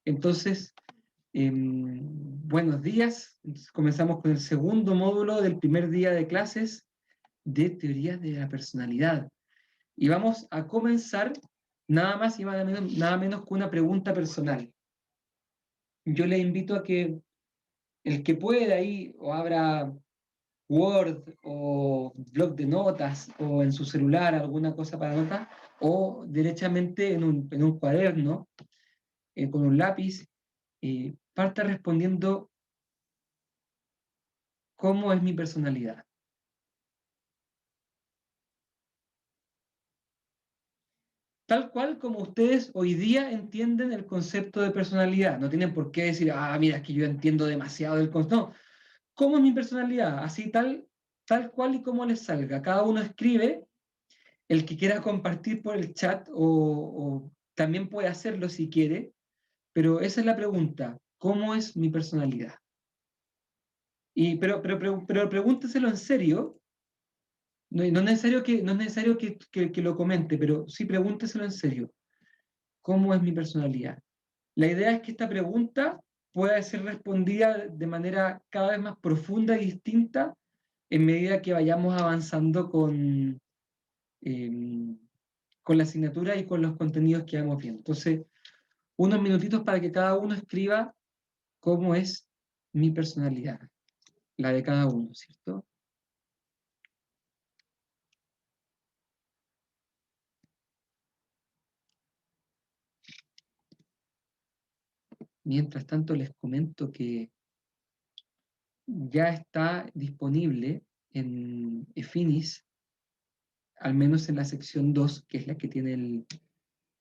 Entonces, buenos días. Entonces, comenzamos con el segundo módulo del primer día de clases de teoría de la personalidad. Y vamos a comenzar nada más y nada menos con una pregunta personal. Yo les invito a que el que pueda ahí o abra Word o blog de notas o en su celular alguna cosa para notas o derechamente en un cuaderno con un lápiz, parta respondiendo cómo es mi personalidad. Tal cual como ustedes hoy día entienden el concepto de personalidad. No tienen por qué decir, mira, es que yo entiendo demasiado del concepto. No, ¿cómo es mi personalidad? Así tal cual y como les salga. Cada uno escribe, el que quiera compartir por el chat o también puede hacerlo si quiere, pero esa es la pregunta, ¿cómo es mi personalidad? Pero pregúnteselo en serio. No es necesario que lo comente, pero sí pregúnteselo en serio. ¿Cómo es mi personalidad? La idea es que esta pregunta pueda ser respondida de manera cada vez más profunda y distinta en medida que vayamos avanzando con la asignatura y con los contenidos que vamos viendo. Entonces, unos minutitos para que cada uno escriba cómo es mi personalidad, la de cada uno, ¿cierto? Mientras tanto, les comento que ya está disponible en Efinis, al menos en la sección 2, que es la que tiene el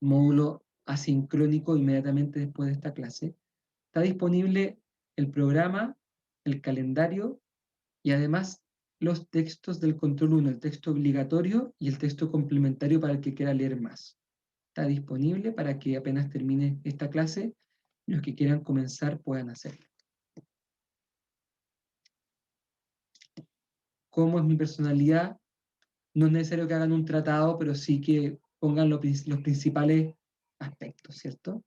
módulo asincrónico inmediatamente después de esta clase. Está disponible el programa, el calendario y además los textos del control 1, el texto obligatorio y el texto complementario para el que quiera leer más. Está disponible para que apenas termine esta clase, los que quieran comenzar puedan hacerlo. ¿Cómo es mi personalidad? No es necesario que hagan un tratado, pero sí que pongan los principales aspectos, ¿cierto?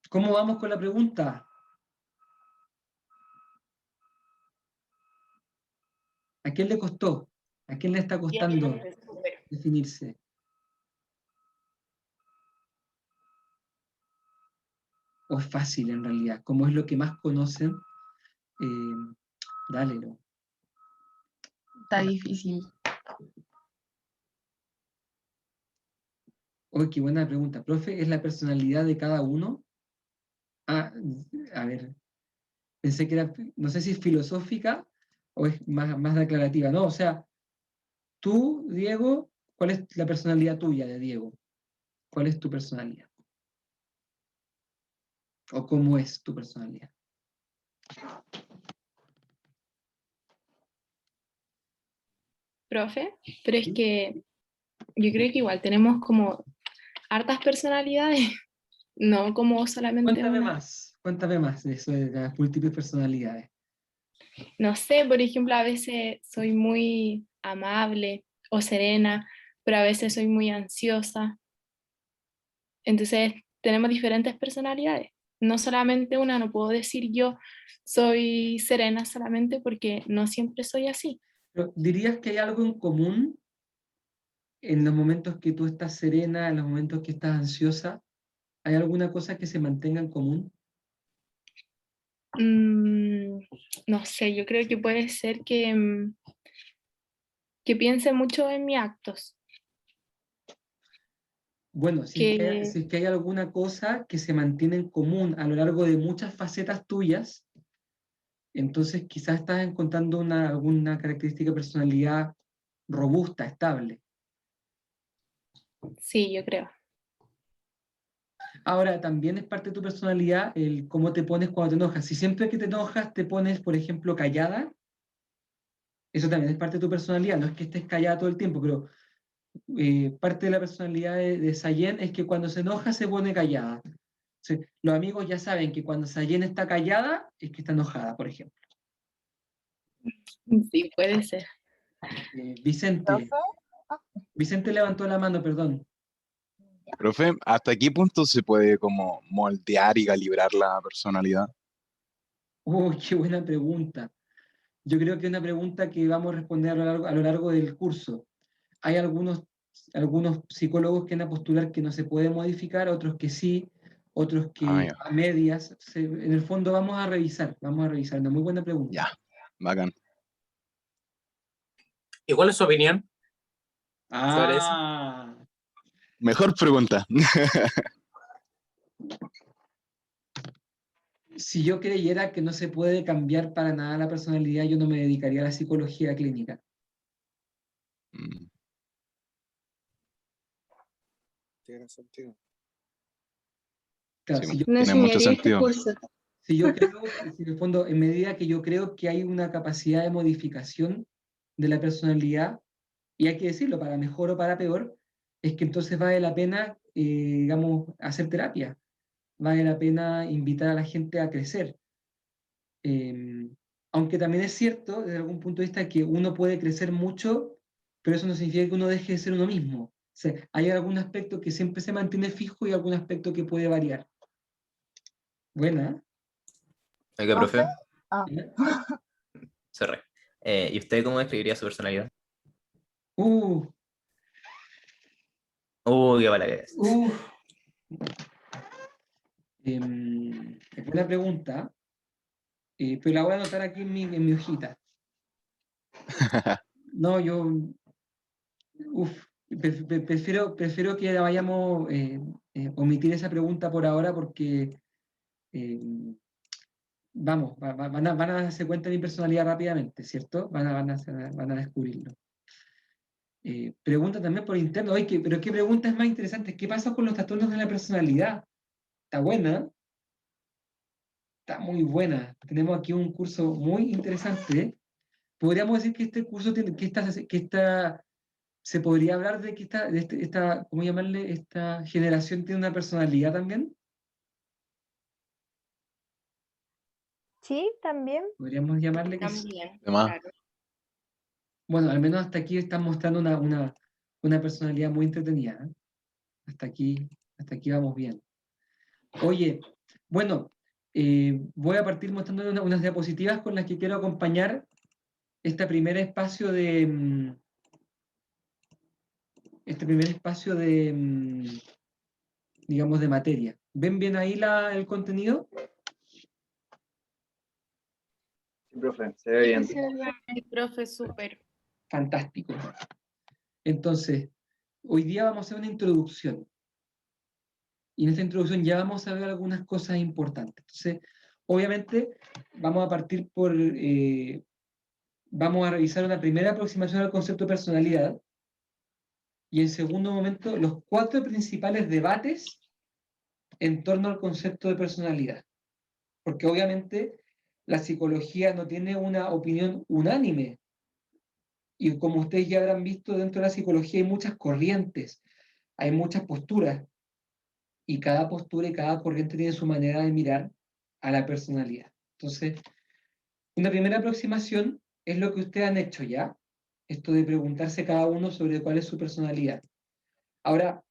¿Cómo vamos con la pregunta? ¿A quién le costó? ¿A quién le está costando definirse? ¿O es fácil en realidad? Como es lo que más conocen, dálelo. Está difícil. Oh, qué buena pregunta. Profe, ¿es la personalidad de cada uno? A ver, pensé que era, no sé si es filosófica o es más declarativa. No, o sea, tú, Diego, ¿cuál es la personalidad tuya de Diego? ¿Cuál es tu personalidad? ¿O cómo es tu personalidad? Profe, pero es ¿Sí? que yo creo que igual tenemos como hartas personalidades, no como solamente una. Cuéntame más de eso de las múltiples personalidades. No sé, por ejemplo, a veces soy muy amable o serena, pero a veces soy muy ansiosa. Entonces, tenemos diferentes personalidades. No solamente una, no puedo decir yo soy serena solamente porque no siempre soy así. Pero, ¿dirías que hay algo en común en los momentos que tú estás serena, en los momentos que estás ansiosa? ¿Hay alguna cosa que se mantenga en común? Mm, no sé, yo creo que puede ser que piense mucho en mis actos, Bueno, que si es que hay alguna cosa que se mantiene en común a lo largo de muchas facetas tuyas, entonces quizás estás encontrando alguna característica de personalidad robusta, estable. sí, yo creo. Ahora, también es parte de tu personalidad el cómo te pones cuando te enojas. Si siempre que te enojas te pones, por ejemplo, callada, eso también es parte de tu personalidad. No es que estés callada todo el tiempo, pero parte de la personalidad de Sayen es que cuando se enoja se pone callada. Sí, los amigos ya saben que cuando Sayen está callada es que está enojada, por ejemplo. Sí, puede ser. Vicente, ¿Profe? Vicente levantó la mano, perdón. Profe, ¿hasta qué punto se puede como moldear y calibrar la personalidad? Qué buena pregunta. Yo creo que es una pregunta que vamos a responder a lo largo del curso. Hay algunos psicólogos que van a postular que no se puede modificar, otros que sí, otros Ah, que ya, a medias. En el fondo vamos a revisar. Una muy buena pregunta. ya, bacán. ¿Y cuál es su opinión sobre eso? Ah, Mejor pregunta. si yo creyera que no se puede cambiar para nada la personalidad, yo no me dedicaría a la psicología clínica. Mm, Tiene sentido. Claro, sí, si yo, No tiene mucho enseñaría este sentido. curso. si yo creo, si en el fondo, en medida que yo creo que hay una capacidad de modificación de la personalidad, y hay que decirlo, para mejor o para peor, es que entonces vale la pena, digamos, hacer terapia, vale la pena invitar a la gente a crecer. Eh, Aunque también es cierto, desde algún punto de vista, que uno puede crecer mucho, pero eso no significa que uno deje de ser uno mismo. O sea, hay algún aspecto que siempre se mantiene fijo y algún aspecto que puede variar. Buena. Oiga, profe, Ah, ¿Eh? sorry. ¿Y usted cómo describiría su personalidad? Uh, Qué mala que es. uh. Es buena pregunta, pero la voy a anotar aquí en mi hojita. No, yo, prefiero que la vayamos omitir esa pregunta por ahora porque, eh, vamos, van a darse cuenta de mi personalidad rápidamente, ¿cierto? Van a descubrirlo. Pregunta también por interno, oye, pero ¿qué pregunta es más interesante? ¿Qué pasa con los trastornos de la personalidad? Está buena, está muy buena. Tenemos aquí un curso muy interesante. Podríamos decir que este curso tiene, se podría hablar de que ¿cómo llamarle? Esta generación tiene una personalidad también. sí, también. Podríamos llamarle que sí. También, Además, claro. Bueno, al menos hasta aquí están mostrando una personalidad muy entretenida, ¿eh? Hasta aquí vamos bien. Oye, bueno, voy a partir mostrando unas diapositivas con las que quiero acompañar este primer espacio de, digamos, de materia. ¿Ven bien ahí el contenido? Sí, profe, se ve bien. Sí, profe, súper. Fantástico. Entonces, hoy día vamos a hacer una introducción. Y en esta introducción ya vamos a ver algunas cosas importantes. Entonces, obviamente, vamos a partir vamos a revisar una primera aproximación al concepto de personalidad y en segundo momento los 4 principales debates en torno al concepto de personalidad. Porque obviamente la psicología no tiene una opinión unánime. Y como ustedes ya habrán visto, dentro de la psicología hay muchas corrientes, hay muchas posturas, y cada postura y cada corriente tiene su manera de mirar a la personalidad. Entonces, una primera aproximación es lo que ustedes han hecho ya, esto de preguntarse cada uno sobre cuál es su personalidad. Ahora,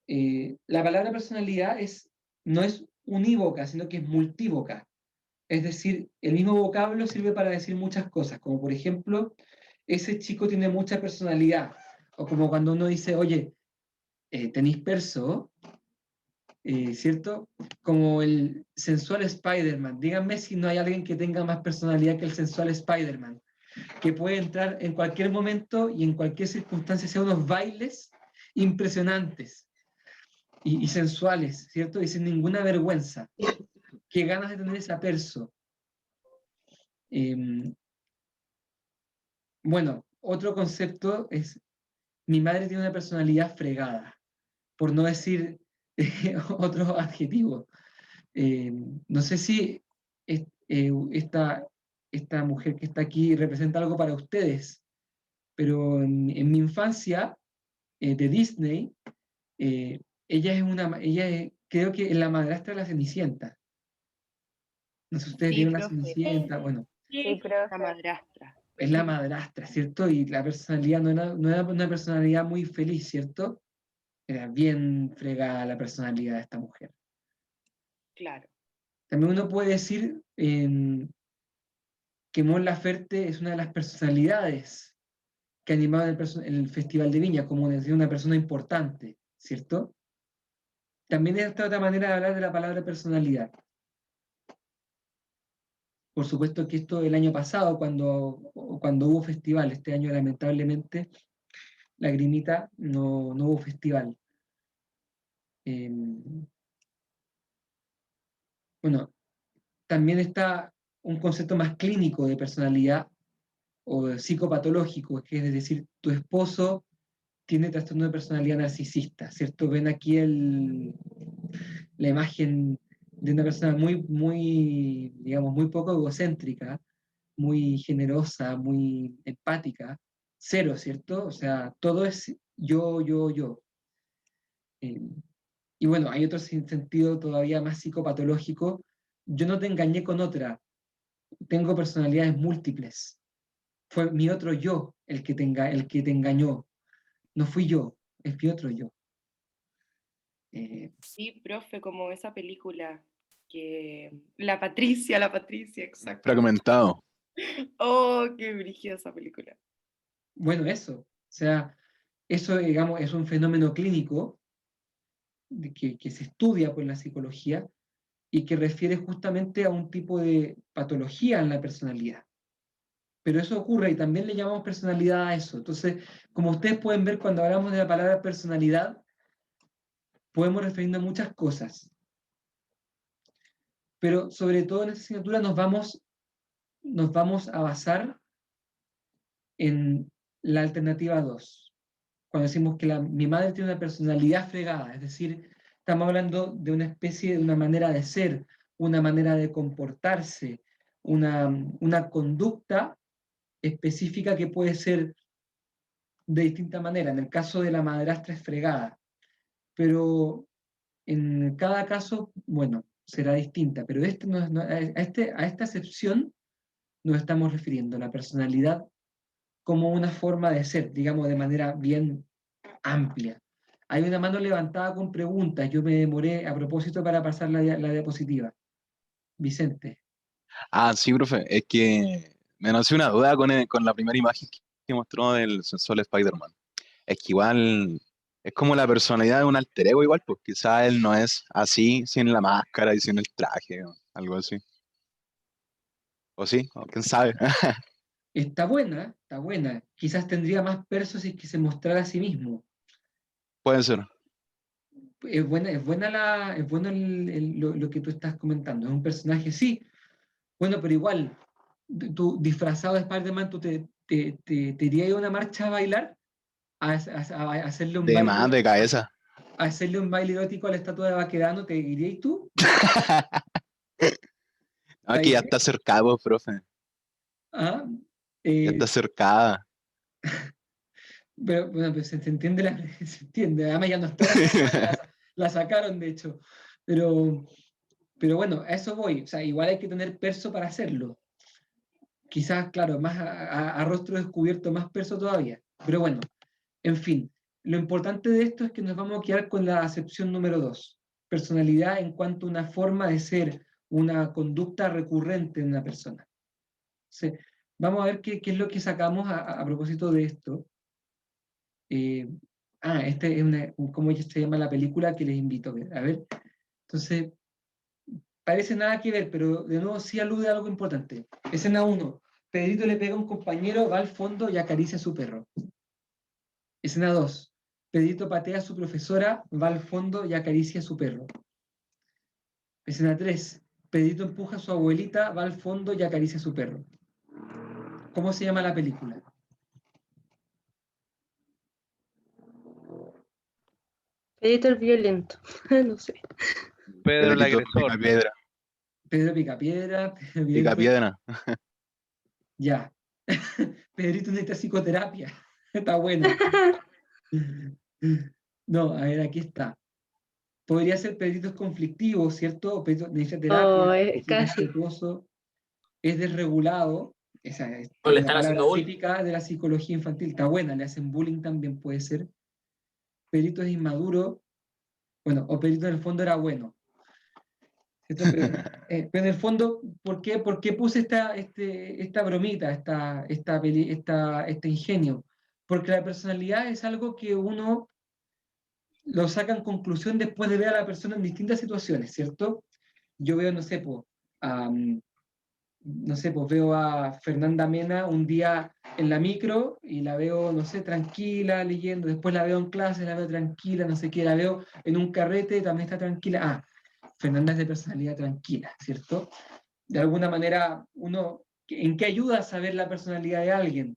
la palabra personalidad no es unívoca, sino que es multívoca. Es decir, el mismo vocablo sirve para decir muchas cosas, como por ejemplo, ese chico tiene mucha personalidad, o como cuando uno dice, oye, ¿tenéis perso? ¿Cierto? Como el sensual Spider-Man. Díganme si no hay alguien que tenga más personalidad que el sensual Spider-Man, que puede entrar en cualquier momento y en cualquier circunstancia, hacer unos bailes impresionantes y sensuales, ¿cierto? Y sin ninguna vergüenza. Qué ganas de tener esa perso. Bueno, otro concepto es, mi madre tiene una personalidad fregada, por no decir otro adjetivo. No sé si esta mujer que está aquí representa algo para ustedes, pero en mi infancia de Disney, creo que es la madrastra de la Cenicienta. No sé si ustedes Sí, vieron la profe. Cenicienta, bueno, Sí, Sí, la profe. madrastra. es la madrastra, ¿cierto? Y la personalidad no era una personalidad muy feliz, ¿cierto? Era bien fregada la personalidad de esta mujer. Claro. También uno puede decir que Mon Laferte es una de las personalidades que animaba el Festival de Viña, como una persona importante, ¿cierto? También es otra manera de hablar de la palabra personalidad. Por supuesto que esto el año pasado, cuando hubo festival, este año lamentablemente, Lagrimita, no hubo festival. Bueno, también está un concepto más clínico de personalidad o de psicopatológico, que es decir, tu esposo tiene trastorno de personalidad narcisista, ¿cierto? Ven aquí la imagen de una persona muy, digamos, muy poco egocéntrica, muy generosa, muy empática, cero, ¿cierto? O sea, todo es yo, yo, yo. Y bueno, hay otro sentido todavía más psicopatológico. Yo no te engañé con otra, tengo personalidades múltiples. Fue mi otro yo el que te engañó. No fui yo, es mi otro yo. Sí, profe, como esa película que... La Patricia, exacto. Fragmentado. Oh, qué brígida esa película. Bueno, eso. O sea, eso, digamos, es un fenómeno clínico que se estudia por la psicología y que refiere justamente a un tipo de patología en la personalidad. Pero eso ocurre y también le llamamos personalidad a eso. Entonces, como ustedes pueden ver, cuando hablamos de la palabra personalidad, podemos referirnos a muchas cosas. Pero sobre todo en esta asignatura nos vamos a basar en la alternativa 2. Cuando decimos que mi madre tiene una personalidad fregada, es decir, estamos hablando de una especie, de una manera de ser, una manera de comportarse, una conducta específica que puede ser de distinta manera. En el caso de la madrastra es fregada, pero en cada caso, bueno, será distinta, pero a esta excepción nos estamos refiriendo, la personalidad como una forma de ser, digamos, de manera bien amplia. Hay una mano levantada con preguntas, yo me demoré a propósito para pasar la diapositiva. Vicente. Ah, sí, profe, es que me nació una duda con la primera imagen que mostró del sensual Spider-Man. Es que igual es como la personalidad de un alter ego igual, pues quizá él no es así sin la máscara y sin el traje o algo así. ¿O sí? ¿O quién sabe? Está buena. Quizás tendría más perso si es que se mostrara a sí mismo. Puede ser. Es bueno lo que tú estás comentando. Es un personaje, sí. Bueno, pero igual, tú disfrazado de Spider-Man, tú te irías a una marcha a bailar, a hacerle un De más, de cabeza. a hacerle un baile erótico a la estatua de Baquedano, ¿te irías tú? No, es que ya está cercado, profe. ¿Ah? Ya está cercada. Pero bueno, pues se entiende, se entiende. Además ya no está, la sacaron de hecho. Pero bueno, a eso voy. O sea, igual hay que tener perso para hacerlo. Quizás, claro, más a rostro descubierto, más perso todavía. Pero bueno, en fin. Lo importante de esto es que nos vamos a quedar con la acepción número 2. Personalidad en cuanto a una forma de ser, una conducta recurrente en una persona. Entonces, vamos a ver qué es lo que sacamos a propósito de esto. Este es ¿cómo se llama la película que les invito a ver? A ver, entonces, parece nada que ver, pero de nuevo sí alude a algo importante. Escena 1, Pedrito le pega a un compañero, va al fondo y acaricia a su perro. Escena 2, Pedrito patea a su profesora, va al fondo y acaricia a su perro. Escena 3, Pedrito empuja a su abuelita, va al fondo y acaricia a su perro. ¿Cómo se llama la película? Pedrito el violento, no sé. Pedro el Pedrito agresor. pica piedra. Pedro Picapiedra. Pica piedra. Ya. Pedrito necesita psicoterapia. Está bueno. No, a ver, aquí está. Podría ser Pedrito es conflictivo, ¿cierto? Pedrito necesita terapia, Oh, es casi. irrespetuoso, es desregulado, Esa es O le la están palabra haciendo bullying. típica de la psicología infantil. Está buena, le hacen bullying también, puede ser. Perito es inmaduro, bueno, o Perito en el fondo era bueno. ¿Cierto? Pero en el fondo, ¿por qué puse esta bromita, este ingenio? Porque la personalidad es algo que uno lo saca en conclusión después de ver a la persona en distintas situaciones, ¿cierto? Yo veo, no sé, pues veo a Fernanda Mena un día en la micro y la veo, no sé, tranquila, leyendo, después la veo en clase, la veo tranquila, no sé qué, la veo en un carrete, también está tranquila. Fernanda es de personalidad tranquila, ¿cierto? De alguna manera, ¿en qué ayuda a saber la personalidad de alguien?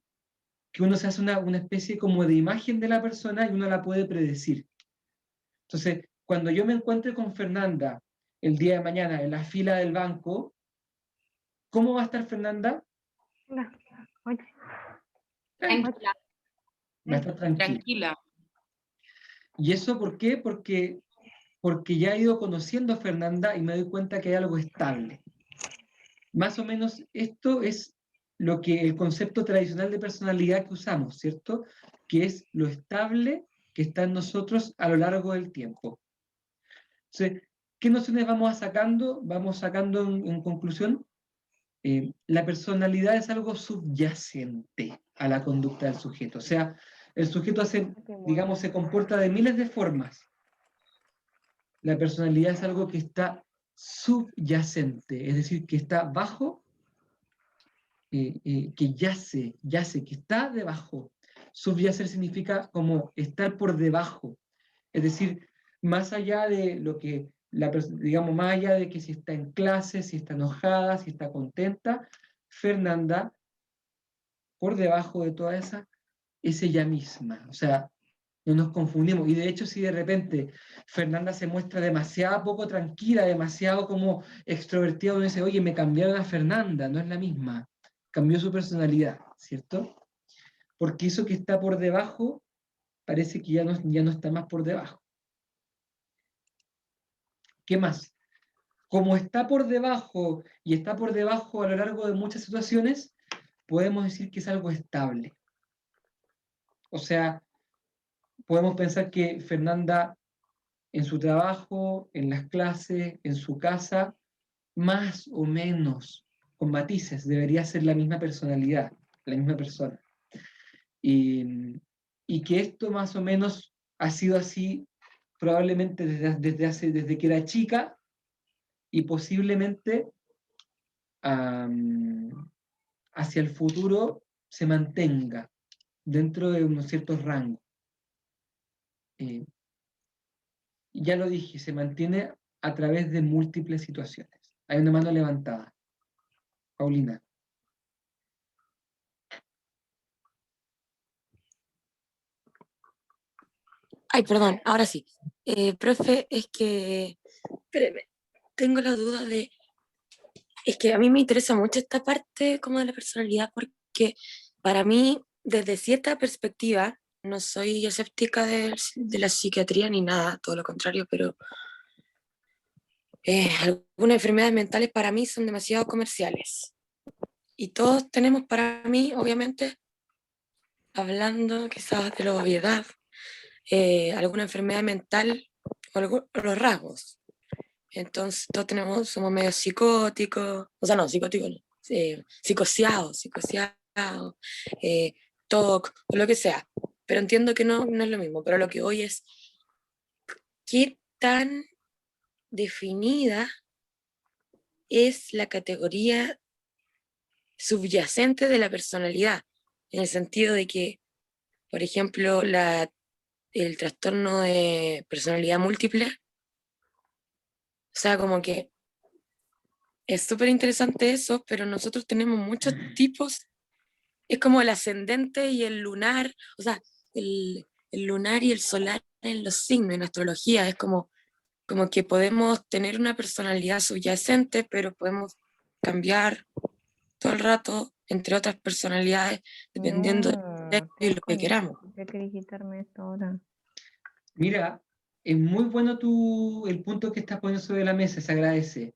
Que uno se hace una especie como de imagen de la persona y uno la puede predecir. Entonces, cuando yo me encuentre con Fernanda el día de mañana en la fila del banco, ¿cómo va a estar Fernanda? No, oye, Tranquila. Va a estar tranquila. Tranquila. ¿Y eso por qué? Porque ya he ido conociendo a Fernanda y me doy cuenta que hay algo estable. Más o menos esto es lo que el concepto tradicional de personalidad que usamos, ¿cierto? Que es lo estable que está en nosotros a lo largo del tiempo. Entonces, ¿qué nociones vamos sacando? Vamos sacando en conclusión, la personalidad es algo subyacente a la conducta del sujeto. O sea, el sujeto se comporta de miles de formas. La personalidad es algo que está subyacente, es decir, que está bajo, que yace, que está debajo. Subyacer significa como estar por debajo, es decir, más allá de lo que, digamos, más allá de que si está en clase, si está enojada, si está contenta, Fernanda, por debajo de toda esa, es ella misma. O sea, no nos confundimos. Y de hecho, si de repente Fernanda se muestra demasiado poco tranquila, demasiado como extrovertida, uno dice, oye, me cambiaron a Fernanda, no es la misma. Cambió su personalidad, ¿cierto? Porque eso que está por debajo parece que ya no está más por debajo. ¿Qué más? Como está por debajo y está por debajo a lo largo de muchas situaciones, podemos decir que es algo estable. O sea, podemos pensar que Fernanda en su trabajo, en las clases, en su casa, más o menos, con matices, debería ser la misma personalidad, la misma persona. Y que esto más o menos ha sido así probablemente desde que era chica y posiblemente hacia el futuro se mantenga dentro de unos ciertos rangos. Ya lo dije, se mantiene a través de múltiples situaciones. Hay una mano levantada. Paulina. Ay, perdón, ahora sí. Profe, es que, espéreme, tengo la duda de, es que a mí me interesa mucho esta parte como de la personalidad porque para mí, desde cierta perspectiva, no soy escéptica de la psiquiatría ni nada, todo lo contrario, pero algunas enfermedades mentales para mí son demasiado comerciales. Y todos tenemos para mí, obviamente, hablando quizás de la obviedad, alguna enfermedad mental o los rasgos. Entonces todos somos medio psicóticos, o sea, no, psicóticos no, psicoseados, TOC, o lo que sea. Pero entiendo que no es lo mismo, pero lo que hoy es qué tan definida es la categoría subyacente de la personalidad, en el sentido de que, por ejemplo, el trastorno de personalidad múltiple, o sea, como que es súper interesante eso, pero nosotros tenemos muchos tipos, es como el ascendente y el lunar, o sea, el lunar y el solar en los signos, en astrología, es como que podemos tener una personalidad subyacente, pero podemos cambiar todo el rato entre otras personalidades, dependiendo de lo que queramos. Yo quería quitarme esto ahora. Mira, es muy bueno el punto que estás poniendo sobre la mesa, se agradece.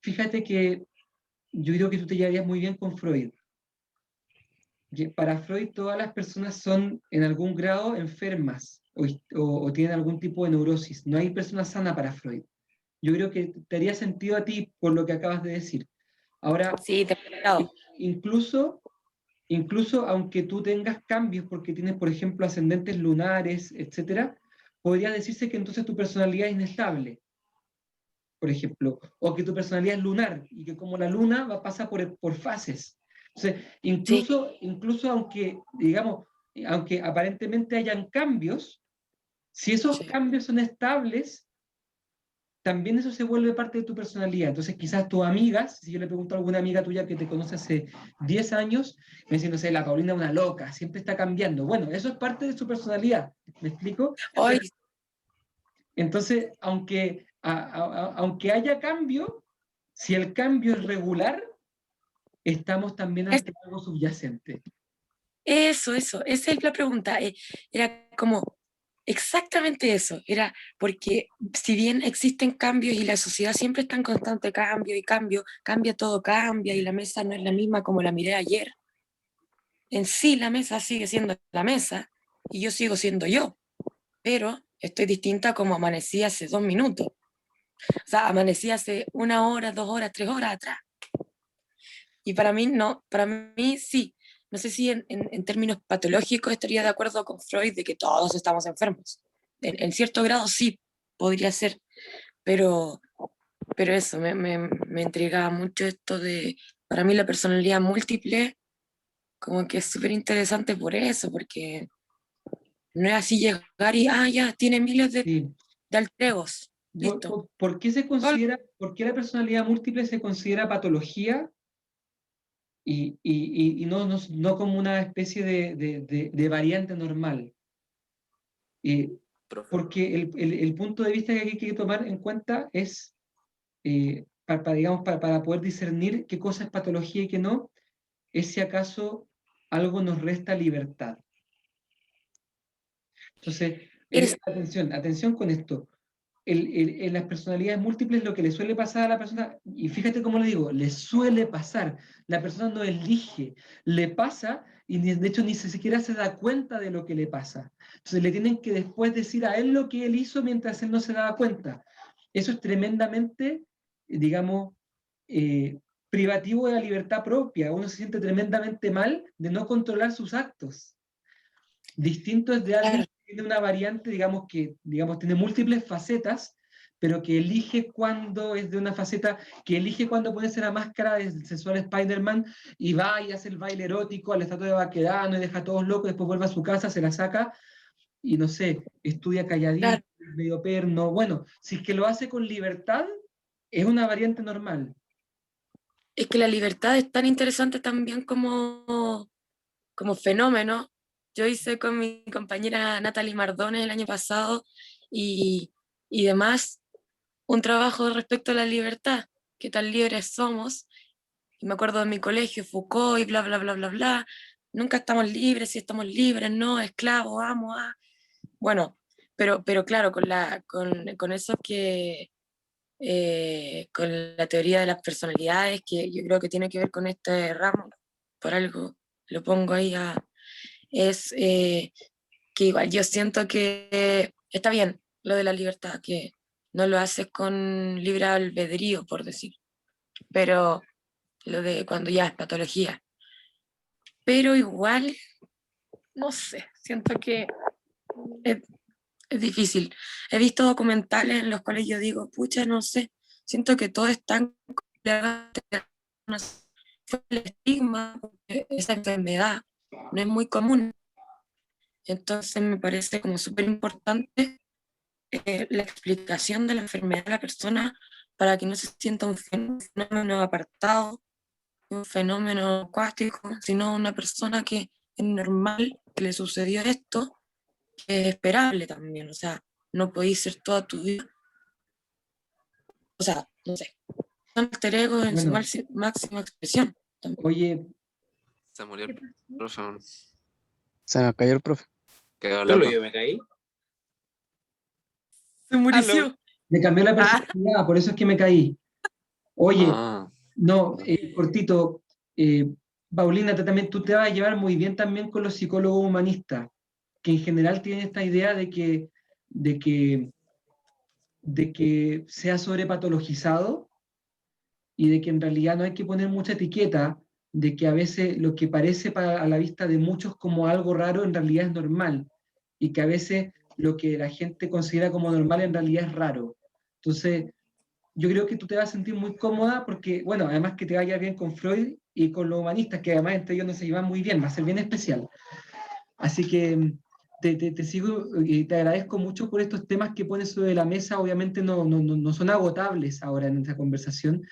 Fíjate que yo creo que tú te llevarías muy bien con Freud. Que para Freud todas las personas son en algún grado enfermas o tienen algún tipo de neurosis. No hay persona sana para Freud. Yo creo que te haría sentido a ti por lo que acabas de decir. Ahora, Sí, demasiado. incluso aunque tú tengas cambios porque tienes, por ejemplo, ascendentes lunares, etcétera, podría decirse que entonces tu personalidad es inestable, por ejemplo, o que tu personalidad es lunar y que como la luna va a pasar por fases. Entonces, Sí, incluso aunque, digamos, aunque aparentemente hayan cambios, si esos sí. cambios son estables, también eso se vuelve parte de tu personalidad. Entonces, quizás tus amigas, si yo le pregunto a alguna amiga tuya que te conoce hace 10 años, me dicen, no sé, la Paulina es una loca, siempre está cambiando. Bueno, eso es parte de su personalidad, ¿me explico? Hoy, Entonces, aunque haya cambio, si el cambio es regular, estamos también ante algo subyacente. eso, esa es la pregunta. Era como exactamente eso. Era porque si bien existen cambios y la sociedad siempre está en constante cambio y cambio, cambia todo, cambia y la mesa no es la misma como la miré ayer, en sí la mesa sigue siendo la mesa y yo sigo siendo yo, pero estoy distinta como amanecí hace 2 minutos. O sea, amanecí hace 1 hora, 2 horas, 3 horas atrás. Y para mí no, para mí sí. No sé si en términos patológicos estaría de acuerdo con Freud de que todos estamos enfermos. En cierto grado sí, podría ser, pero, pero eso, me intrigaba mucho esto de, para mí la personalidad múltiple, como que es súper interesante por eso, porque no es así llegar y, ya, tiene miles Sí. de alter egos, listo. ¿Por qué por qué la personalidad múltiple se considera patología y no como una especie de variante normal? Profe. Porque el punto de vista que hay que tomar en cuenta es, digamos, para poder discernir qué cosa es patología y qué no, es si acaso algo nos resta libertad. Entonces, Es, atención con esto. En las personalidades múltiples lo que le suele pasar a la persona, y fíjate cómo le digo, le suele pasar, la persona no elige, le pasa y de hecho ni siquiera se da cuenta de lo que le pasa. Entonces le tienen que después decir a él lo que él hizo mientras él no se daba cuenta. Eso es tremendamente, digamos, privativo de la libertad propia. Uno se siente tremendamente mal de no controlar sus actos. Distinto es de alguien claro, que tiene una variante, digamos, tiene múltiples facetas, pero que elige cuando es de una faceta, que elige cuando ponerse la máscara del sensual Spider-Man y va y hace el baile erótico al estatua de Baquedano y deja a todos locos, después vuelve a su casa, se la saca y no sé, estudia calladito, claro. medio perno. Bueno, si es que lo hace con libertad, es una variante normal. Es que la libertad es tan interesante también como fenómeno. Yo hice con mi compañera Natalie Mardones el año pasado y, y demás un trabajo respecto a la libertad, qué tan libres somos. Y me acuerdo de mi colegio, Foucault y bla, bla, bla, bla, bla. Nunca estamos libres, si estamos libres, no, esclavos, amo, Bueno, pero claro, con eso que, con la teoría de las personalidades, que yo creo que tiene que ver con este ramo, por algo lo pongo ahí es que igual yo siento que está bien lo de la libertad, que no lo haces con libre albedrío, por decir, pero lo de cuando ya es patología. Pero igual, no sé, siento que es, es difícil. He visto documentales en los cuales yo digo, pucha, no sé, siento que todo es tan no sé, fue el estigma, porque esa enfermedad no es muy común. Entonces me parece como súper importante la explicación de la enfermedad de la persona para que no se sienta un fenómeno apartado, un fenómeno acuático, sino una persona que es normal, que le sucedió esto, que es esperable también. O sea, no podéis ser toda tu vida. O sea, no sé. Son alter egos en su Bueno, máxima expresión. También. oye, Se murió el profe. Se me cayó el profe. Quedó Solo loco. yo me caí. Se murió. me cambió la personalidad, por eso es que me caí. Oye, No, cortito. Paulina, tú te vas a llevar muy bien también con los psicólogos humanistas, que en general tienen esta idea de que, de que sea sobrepatologizado y de que en realidad no hay que poner mucha etiqueta, de que a veces lo que parece a la vista de muchos como algo raro en realidad es normal, y que a veces lo que la gente considera como normal en realidad es raro. Entonces, yo creo que tú te vas a sentir muy cómoda porque, bueno, además que te vaya bien con Freud y con los humanistas, que además entre ellos no se llevan muy bien, va a ser bien especial. Así que te sigo y te agradezco mucho por estos temas que pones sobre la mesa. Obviamente no son agotables ahora en esta conversación,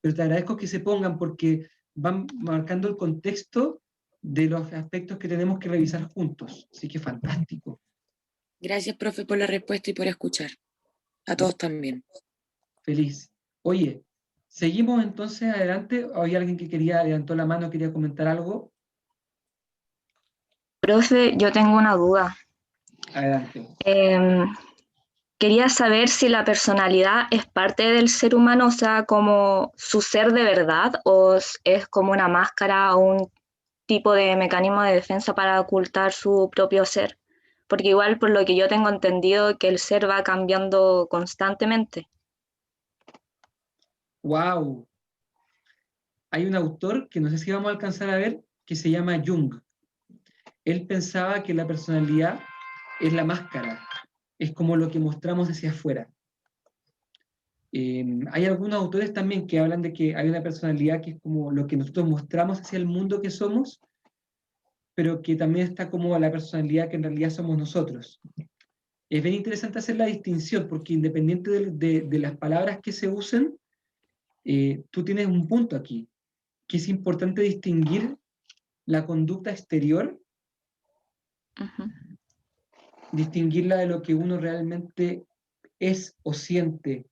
pero te agradezco que se pongan porque van marcando el contexto de los aspectos que tenemos que revisar juntos. Así que fantástico. Gracias, profe, por la respuesta y por escuchar. A todos también. Feliz. Oye, seguimos entonces adelante. ¿Hay alguien que levantó la mano, quería comentar algo? Profe, yo tengo una duda. Adelante. Quería saber si la personalidad es parte del ser humano, o sea, como su ser de verdad, o es como una máscara o un tipo de mecanismo de defensa para ocultar su propio ser. Porque igual, por lo que yo tengo entendido, que el ser va cambiando constantemente. ¡Wow! Hay un autor que no sé si vamos a alcanzar a ver, que se llama Jung. Él pensaba que la personalidad es la máscara, es como lo que mostramos hacia afuera. Hay algunos autores también que hablan de que hay una personalidad que es como lo que nosotros mostramos hacia el mundo que somos, pero que también está como la personalidad que en realidad somos nosotros. Es bien interesante hacer la distinción, porque independiente de las palabras que se usen, tú tienes un punto aquí, que es importante distinguir la conducta exterior, distinguirla de lo que uno realmente es o siente.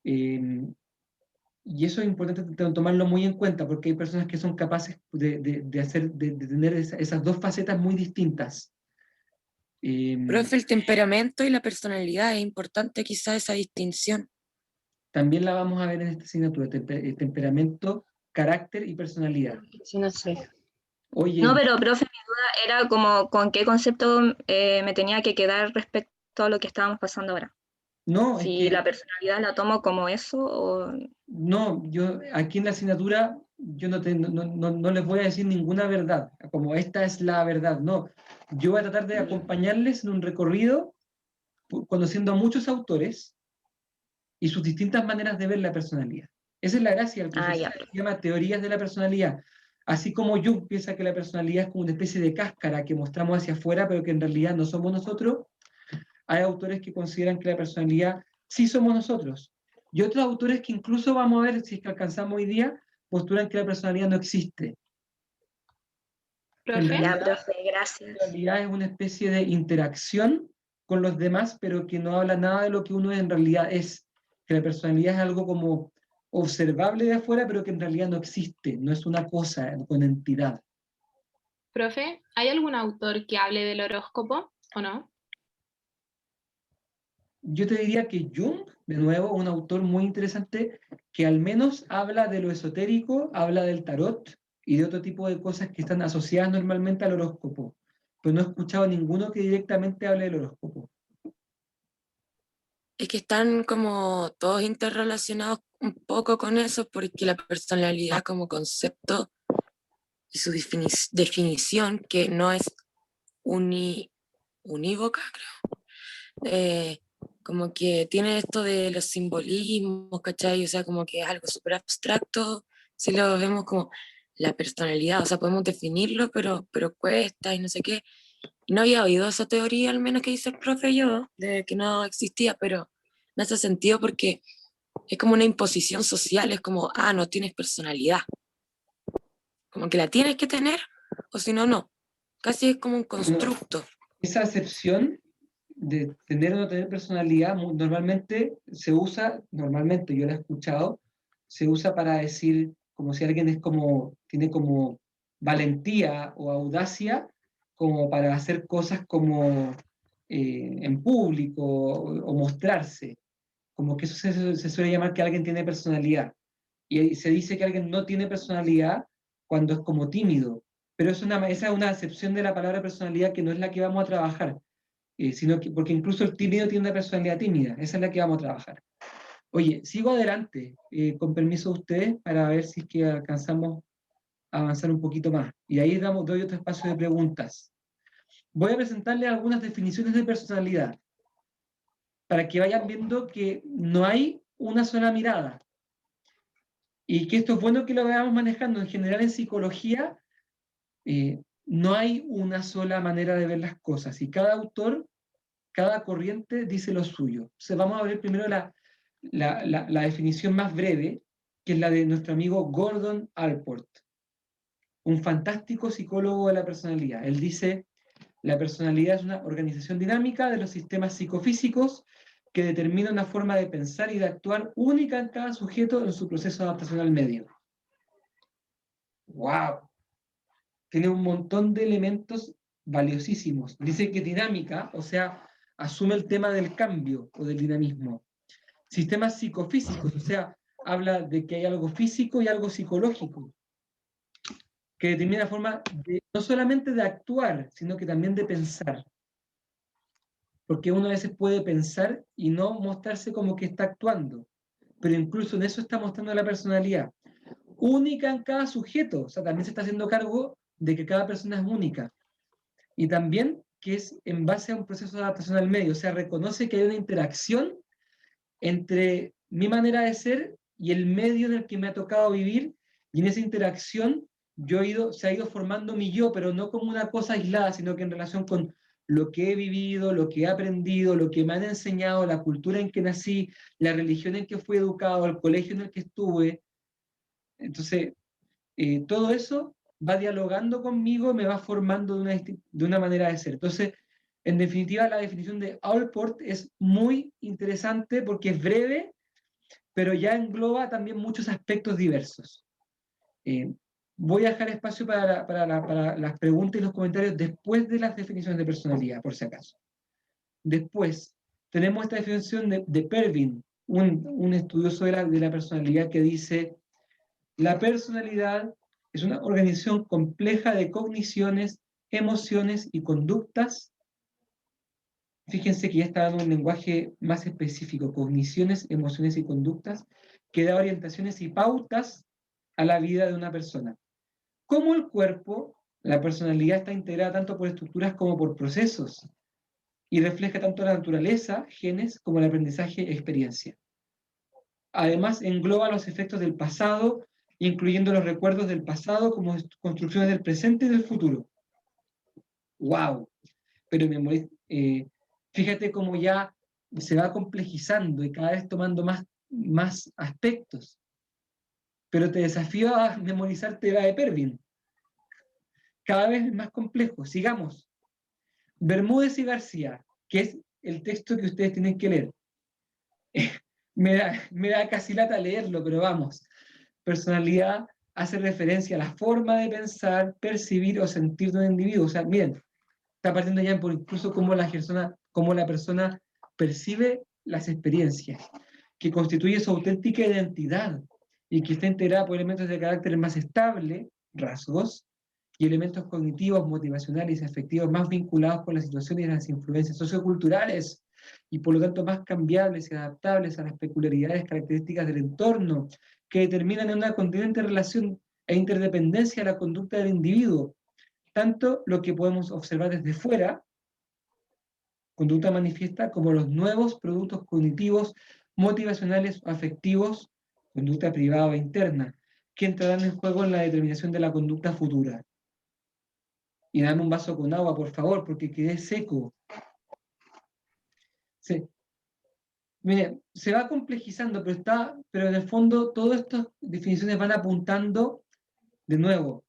Y eso es importante tomarlo muy en cuenta, porque hay personas que son capaces de tener esas dos facetas muy distintas. Profe, el temperamento y la personalidad, es importante quizá esa distinción. También la vamos a ver en esta asignatura, temperamento, carácter y personalidad. Sí, no sé. Oye, No, pero profe, mi duda era como con qué concepto me tenía que quedar respecto a lo que estábamos pasando ahora. no, es Si que la personalidad la tomo como eso o... no, yo aquí en la asignatura yo no les voy a decir ninguna verdad, como esta es la verdad, no. Yo voy a tratar de acompañarles en un recorrido conociendo a muchos autores y sus distintas maneras de ver la personalidad. Esa es la gracia del proceso, ya. se llama teorías de la personalidad. Así como Jung piensa que la personalidad es como una especie de cáscara que mostramos hacia afuera, pero que en realidad no somos nosotros, hay autores que consideran que la personalidad sí somos nosotros. Y otros autores que incluso vamos a ver si es que alcanzamos hoy día, postulan que la personalidad no existe. En ¿Profe? Ya, realidad, profe, gracias. la personalidad es una especie de interacción con los demás, pero que no habla nada de lo que uno en realidad es. Que la personalidad es algo como observable de afuera, pero que en realidad no existe, no es una cosa con entidad. ¿Profe? ¿Hay algún autor que hable del horóscopo o no? Yo te diría que Jung, de nuevo, un autor muy interesante, que al menos habla de lo esotérico, habla del tarot y de otro tipo de cosas que están asociadas normalmente al horóscopo. Pero no he escuchado ninguno que directamente hable del horóscopo. Es que están como todos interrelacionados un poco con eso, porque la personalidad como concepto y su definición, que no es unívoca, creo, como que tiene esto de los simbolismos, ¿cachai? O sea, como que es algo súper abstracto, si lo vemos como la personalidad, o sea, podemos definirlo, pero cuesta y no sé qué. Y no había oído esa teoría, al menos que dice el profe yo, de que no existía, pero me hace sentido porque es como una imposición social, es como, no tienes personalidad. Como que la tienes que tener, o si no, no. Casi es como un constructo. Esa acepción de tener o no tener personalidad normalmente se usa, normalmente yo la he escuchado, se usa para decir como si alguien es como, tiene como valentía o audacia, como para hacer cosas como en público o mostrarse. Como que eso se suele llamar que alguien tiene personalidad. Y se dice que alguien no tiene personalidad cuando es como tímido, pero esa es una acepción de la palabra personalidad que no es la que vamos a trabajar, sino que, porque incluso el tímido tiene una personalidad tímida, esa es la que vamos a trabajar. Oye, sigo adelante, con permiso de ustedes, para ver si es que alcanzamos a avanzar un poquito más. Y ahí doy otro espacio de preguntas. Voy a presentarles algunas definiciones de personalidad, para que vayan viendo que no hay una sola mirada. Y que esto es bueno que lo veamos manejando. En general, en psicología, no hay una sola manera de ver las cosas. Y cada autor, cada corriente dice lo suyo. Entonces, vamos a ver primero la definición más breve, que es la de nuestro amigo Gordon Allport, un fantástico psicólogo de la personalidad. Él dice: la personalidad es una organización dinámica de los sistemas psicofísicos que determina una forma de pensar y de actuar única en cada sujeto en su proceso de adaptación al medio. ¡Wow! Tiene un montón de elementos valiosísimos. Dice que dinámica, o sea, asume el tema del cambio o del dinamismo. Sistemas psicofísicos, o sea, habla de que hay algo físico y algo psicológico, que determina la forma no solamente de actuar, sino que también de pensar. Porque uno a veces puede pensar y no mostrarse como que está actuando, pero incluso en eso está mostrando la personalidad. Única en cada sujeto, o sea, también se está haciendo cargo de que cada persona es única. Y también que es en base a un proceso de adaptación al medio, o sea, reconoce que hay una interacción entre mi manera de ser y el medio en el que me ha tocado vivir, y en esa interacción se ha ido formando mi yo, pero no como una cosa aislada, sino que en relación con lo que he vivido, lo que he aprendido, lo que me han enseñado, la cultura en que nací, la religión en que fui educado, el colegio en el que estuve. Entonces, todo eso va dialogando conmigo, me va formando de una manera de ser. Entonces, en definitiva, la definición de Allport es muy interesante porque es breve, pero ya engloba también muchos aspectos diversos. Voy a dejar espacio para las preguntas y los comentarios después de las definiciones de personalidad, por si acaso. Después, tenemos esta definición de Pervin, un estudioso de la personalidad, que dice: la personalidad es una organización compleja de cogniciones, emociones y conductas. Fíjense que ya está dando un lenguaje más específico: cogniciones, emociones y conductas, que da orientaciones y pautas a la vida de una persona. Como el cuerpo, la personalidad está integrada tanto por estructuras como por procesos, y refleja tanto la naturaleza, genes, como el aprendizaje, experiencia. Además, engloba los efectos del pasado, incluyendo los recuerdos del pasado como construcciones del presente y del futuro. ¡Wow! Pero fíjate cómo ya se va complejizando y cada vez tomando más aspectos. Pero te desafío a memorizarte la de Pervin. Cada vez es más complejo. Sigamos. Bermúdez y García, que es el texto que ustedes tienen que leer. Me da casi lata leerlo, pero vamos. Personalidad hace referencia a la forma de pensar, percibir o sentir de un individuo. O sea, miren, está partiendo ya por incluso cómo la persona percibe las experiencias, que constituye su auténtica identidad y que está integrada por elementos de carácter más estable, rasgos, y elementos cognitivos, motivacionales y afectivos más vinculados con las situaciones y las influencias socioculturales, y por lo tanto más cambiables y adaptables a las peculiaridades características del entorno, que determinan una continente relación e interdependencia de la conducta del individuo, tanto lo que podemos observar desde fuera, conducta manifiesta, como los nuevos productos cognitivos, motivacionales o afectivos, conducta privada o interna, que entrarán en juego en la determinación de la conducta futura. Y dame un vaso con agua, por favor, porque quedé seco. Sí. Mire, se va complejizando, pero en el fondo todas estas definiciones van apuntando, de nuevo,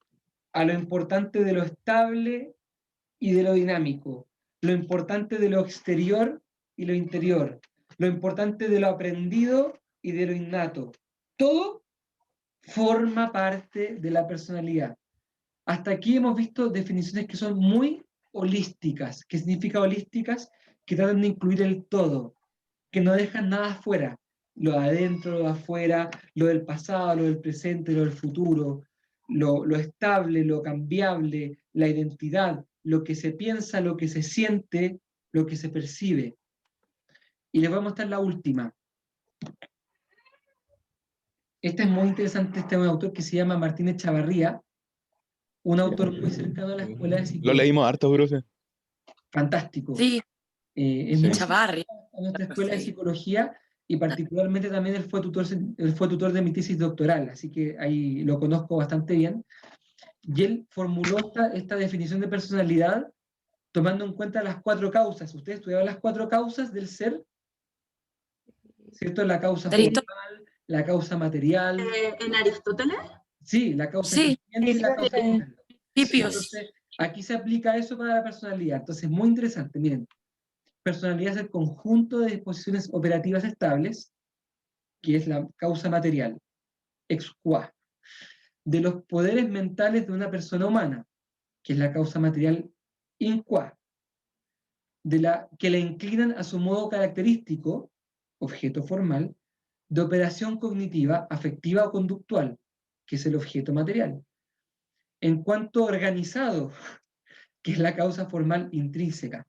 a lo importante de lo estable y de lo dinámico, lo importante de lo exterior y lo interior, lo importante de lo aprendido y de lo innato. Todo forma parte de la personalidad. Hasta aquí hemos visto definiciones que son muy holísticas. ¿Qué significa holísticas? Que tratan de incluir el todo, que no dejan nada afuera, lo de adentro, lo de afuera, lo del pasado, lo del presente, lo del futuro, lo estable, lo cambiable, la identidad, lo que se piensa, lo que se siente, lo que se percibe. Y les voy a mostrar la última. Este es muy interesante, este es un autor que se llama Martínez Chavarría, un autor muy cercano a la escuela de Lo psicología. leímos harto, profe. Fantástico. Sí, Es Sí. muy Chavarri. a nuestra escuela de Sí. psicología y particularmente también él fue tutor de mi tesis doctoral, así que ahí lo conozco bastante bien. Y él formuló esta definición de personalidad tomando en cuenta las 4 causas. Ustedes estudiaban las 4 causas del ser, ¿cierto? La causa ¿De Aristóteles? formal, la causa material. ¿En Aristóteles? Sí, la causa Sí, eficiente y la causa final. Hipios. Entonces, aquí se aplica eso para la personalidad. Entonces, muy interesante. Miren, personalidad es el conjunto de disposiciones operativas estables, que es la causa material, ex qua, de los poderes mentales de una persona humana, que es la causa material in qua, que la inclinan a su modo característico, objeto formal, de operación cognitiva, afectiva o conductual, que es el objeto material. En cuanto organizado, que es la causa formal intrínseca,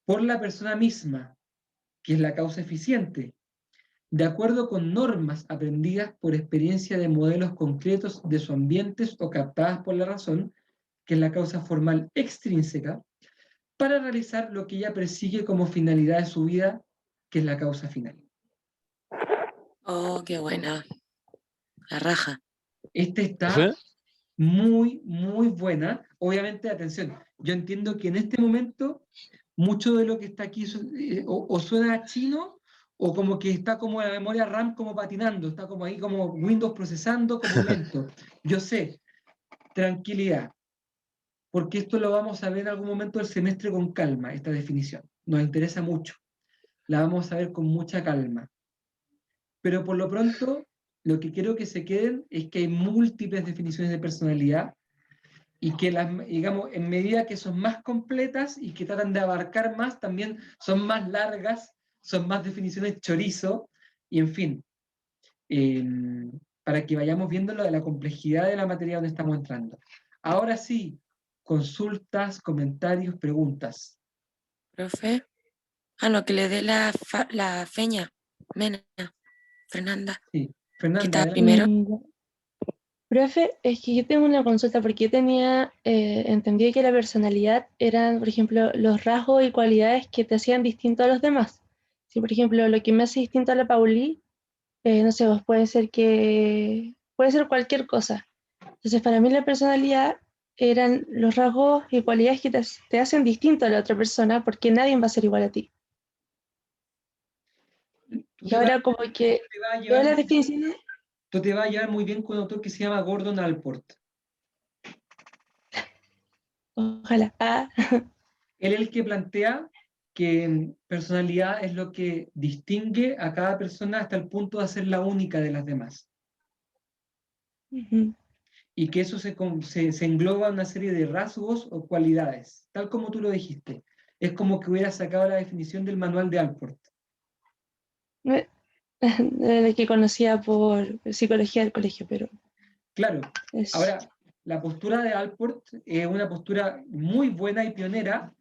por la persona misma, que es la causa eficiente, de acuerdo con normas aprendidas por experiencia de modelos concretos de su ambiente o captadas por la razón, que es la causa formal extrínseca, para realizar lo que ella persigue como finalidad de su vida, que es la causa final. Oh, qué buena. La raja. Este está ¿Profe? muy, muy buena. Obviamente, atención, yo entiendo que en este momento mucho de lo que está aquí o suena chino o como que está como la memoria RAM como patinando, está como ahí como Windows procesando como lento. Yo sé, tranquilidad, porque esto lo vamos a ver en algún momento del semestre con calma, esta definición. Nos interesa mucho. La vamos a ver con mucha calma. Pero por lo pronto, lo que quiero que se queden es que hay múltiples definiciones de personalidad y que las, digamos, en medida que son más completas y que tratan de abarcar más, también son más largas, son más definiciones chorizo, y en fin, eh, para que vayamos viendo lo de la complejidad de la materia donde estamos entrando. Ahora sí, consultas, comentarios, preguntas. Profe. Ah, no, que le dé la feña. Mena. Fernanda. Sí, Que Fernanda, estaba adelante. primero. Profe, es que yo tengo una consulta porque yo tenía entendido que la personalidad eran, por ejemplo, los rasgos y cualidades que te hacían distinto a los demás. Si, por ejemplo, lo que me hace distinto a la Pauli, no sé, vos puede ser cualquier cosa. Entonces, para mí la personalidad eran los rasgos y cualidades que te hacen distinto a la otra persona porque nadie va a ser igual a ti. Tú Y te vas, ahora como que te vas a todas llevar, las definiciones, tú te vas a llevar muy bien con un autor que se llama Gordon Allport. ojalá. Ah, Él es el que plantea que personalidad es lo que distingue a cada persona hasta el punto de hacerla única de las demás. ujú. Y que eso se engloba en una serie de rasgos o cualidades, tal como tú lo dijiste. Es como que hubiera sacado la definición del manual de Allport. El que conocía por psicología del colegio, pero Claro, es... ahora, la postura de Allport es una postura muy buena y pionera,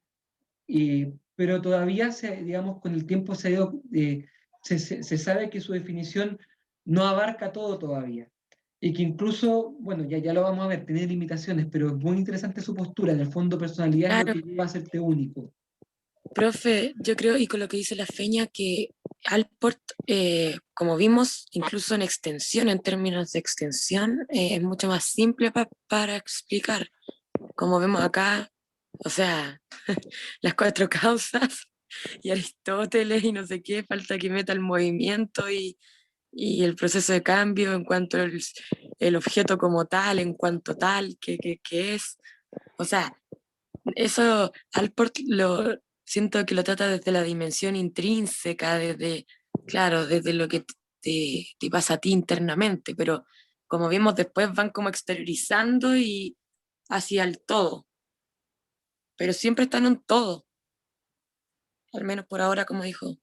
pero todavía, digamos, con el tiempo se sabe que su definición no abarca todo todavía. Y que incluso, bueno, ya lo vamos a ver, tiene limitaciones, pero es muy interesante su postura. En el fondo, personalidad es lo Claro, que lleva a hacerte único. profe, yo creo, y con lo que dice la feña, que Alport, como vimos, incluso en extensión, en términos de extensión, es mucho más simple para explicar. Como vemos acá, o sea, las 4 causas y Aristóteles y no sé qué, falta que meta el movimiento y el proceso de cambio en cuanto el objeto como tal, en cuanto tal, que es. O sea, eso Alport lo siento que lo trata desde la dimensión intrínseca, desde, claro, desde lo que te pasa a ti internamente, pero como vimos después van como exteriorizando y hacia el todo, pero siempre están en un todo, al menos por ahora, como dijo el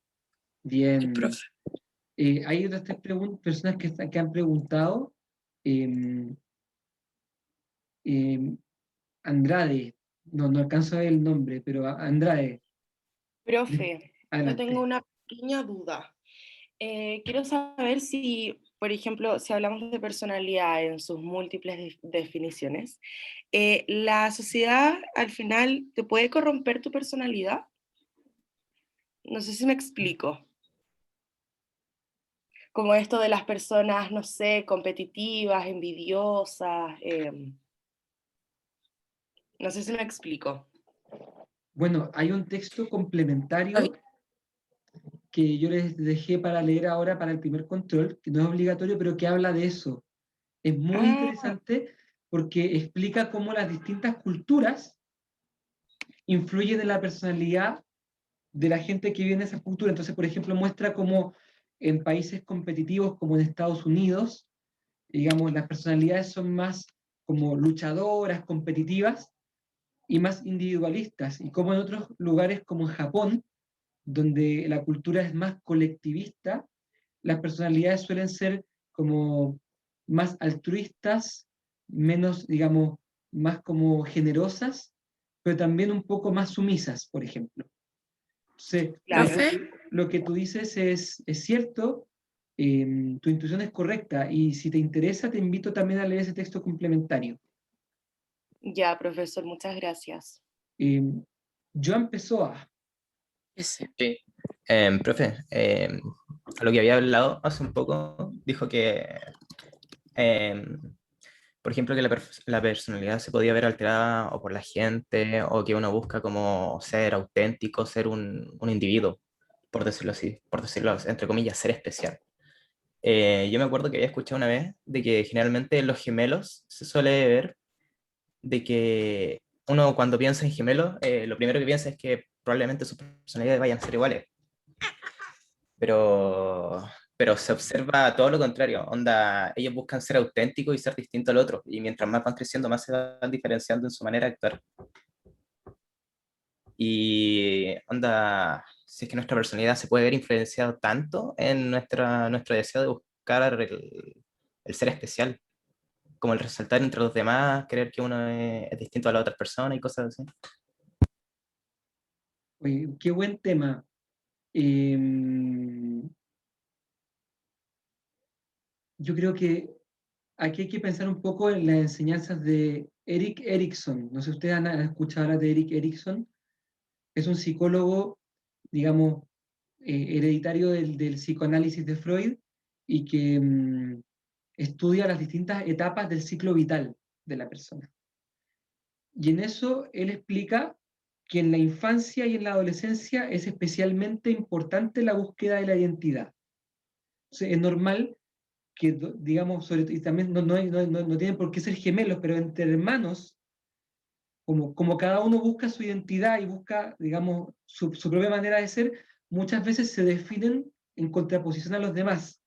Bien. profe. Hay otras tres personas que han preguntado. em, Andrade, no alcanzo a ver el nombre, pero Andrade, Profe, yo adelante. tengo una pequeña duda. Quiero saber si, por ejemplo, si hablamos de personalidad en sus múltiples definiciones, ¿la sociedad al final te puede corromper tu personalidad? No sé si me explico. Como esto de las personas, no sé, competitivas, envidiosas. No sé si me explico. Bueno, hay un texto complementario que yo les dejé para leer ahora para el primer control, que no es obligatorio, pero que habla de eso. Es muy interesante porque explica cómo las distintas culturas influyen en la personalidad de la gente que vive en esa cultura. Entonces, por ejemplo, muestra cómo en países competitivos como en Estados Unidos, digamos, las personalidades son más como luchadoras, competitivas y más individualistas, y como en otros lugares como en Japón, donde la cultura es más colectivista, las personalidades suelen ser como más altruistas, menos, digamos, más como generosas, pero también un poco más sumisas, por ejemplo. Entonces, Claro. lo que tú dices es cierto, tu intuición es correcta, y si te interesa, te invito también a leer ese texto complementario. Ya, profesor, muchas gracias. Joan Pessoa. Ese. Sí. Profe, a lo que había hablado hace un poco, dijo que, por ejemplo, que la personalidad se podía ver alterada o por la gente, o que uno busca como ser auténtico, ser un individuo, por decirlo así, por decirlo entre comillas, ser especial. Yo me acuerdo que había escuchado una vez de que generalmente en los gemelos se suele ver de que uno cuando piensa en gemelos, lo primero que piensa es que probablemente sus personalidades vayan a ser iguales, pero se observa todo lo contrario, onda, ellos buscan ser auténticos y ser distintos al otro, y mientras más van creciendo, más se van diferenciando en su manera de actuar. Y onda, si es que nuestra personalidad se puede ver influenciado tanto en nuestro deseo de buscar el ser especial, como el resaltar entre los demás, creer que uno es distinto a la otra persona y cosas así. Oye, qué buen tema. Yo creo que aquí hay que pensar un poco en las enseñanzas de Erik Erikson. No sé si ustedes han escuchado hablar de Erik Erikson. Es un psicólogo, digamos, hereditario del psicoanálisis de Freud, y que estudia las distintas etapas del ciclo vital de la persona. Y en eso él explica que en la infancia y en la adolescencia es especialmente importante la búsqueda de la identidad. Entonces, es normal que, digamos, y también no tienen por qué ser gemelos, pero entre hermanos, como cada uno busca su identidad y busca, digamos, su propia manera de ser, muchas veces se definen en contraposición a los demás.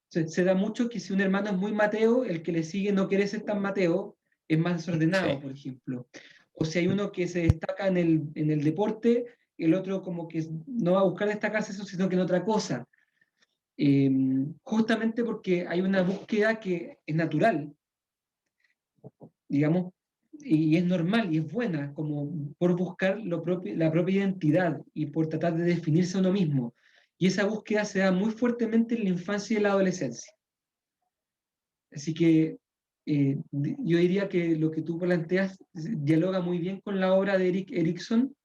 Se da mucho que si un hermano es muy Mateo, el que le sigue no quiere ser tan Mateo, es más desordenado, Sí. por ejemplo. O si hay uno que se destaca en el deporte, el otro como que no va a buscar destacarse eso, sino que en otra cosa. Justamente porque hay una búsqueda que es natural, digamos, y es normal y es buena, como por buscar la propia identidad y por tratar de definirse a uno mismo. Y esa búsqueda se da muy fuertemente en la infancia y la adolescencia. Así que yo diría que lo que tú planteas dialoga muy bien con la obra de Erik Erikson.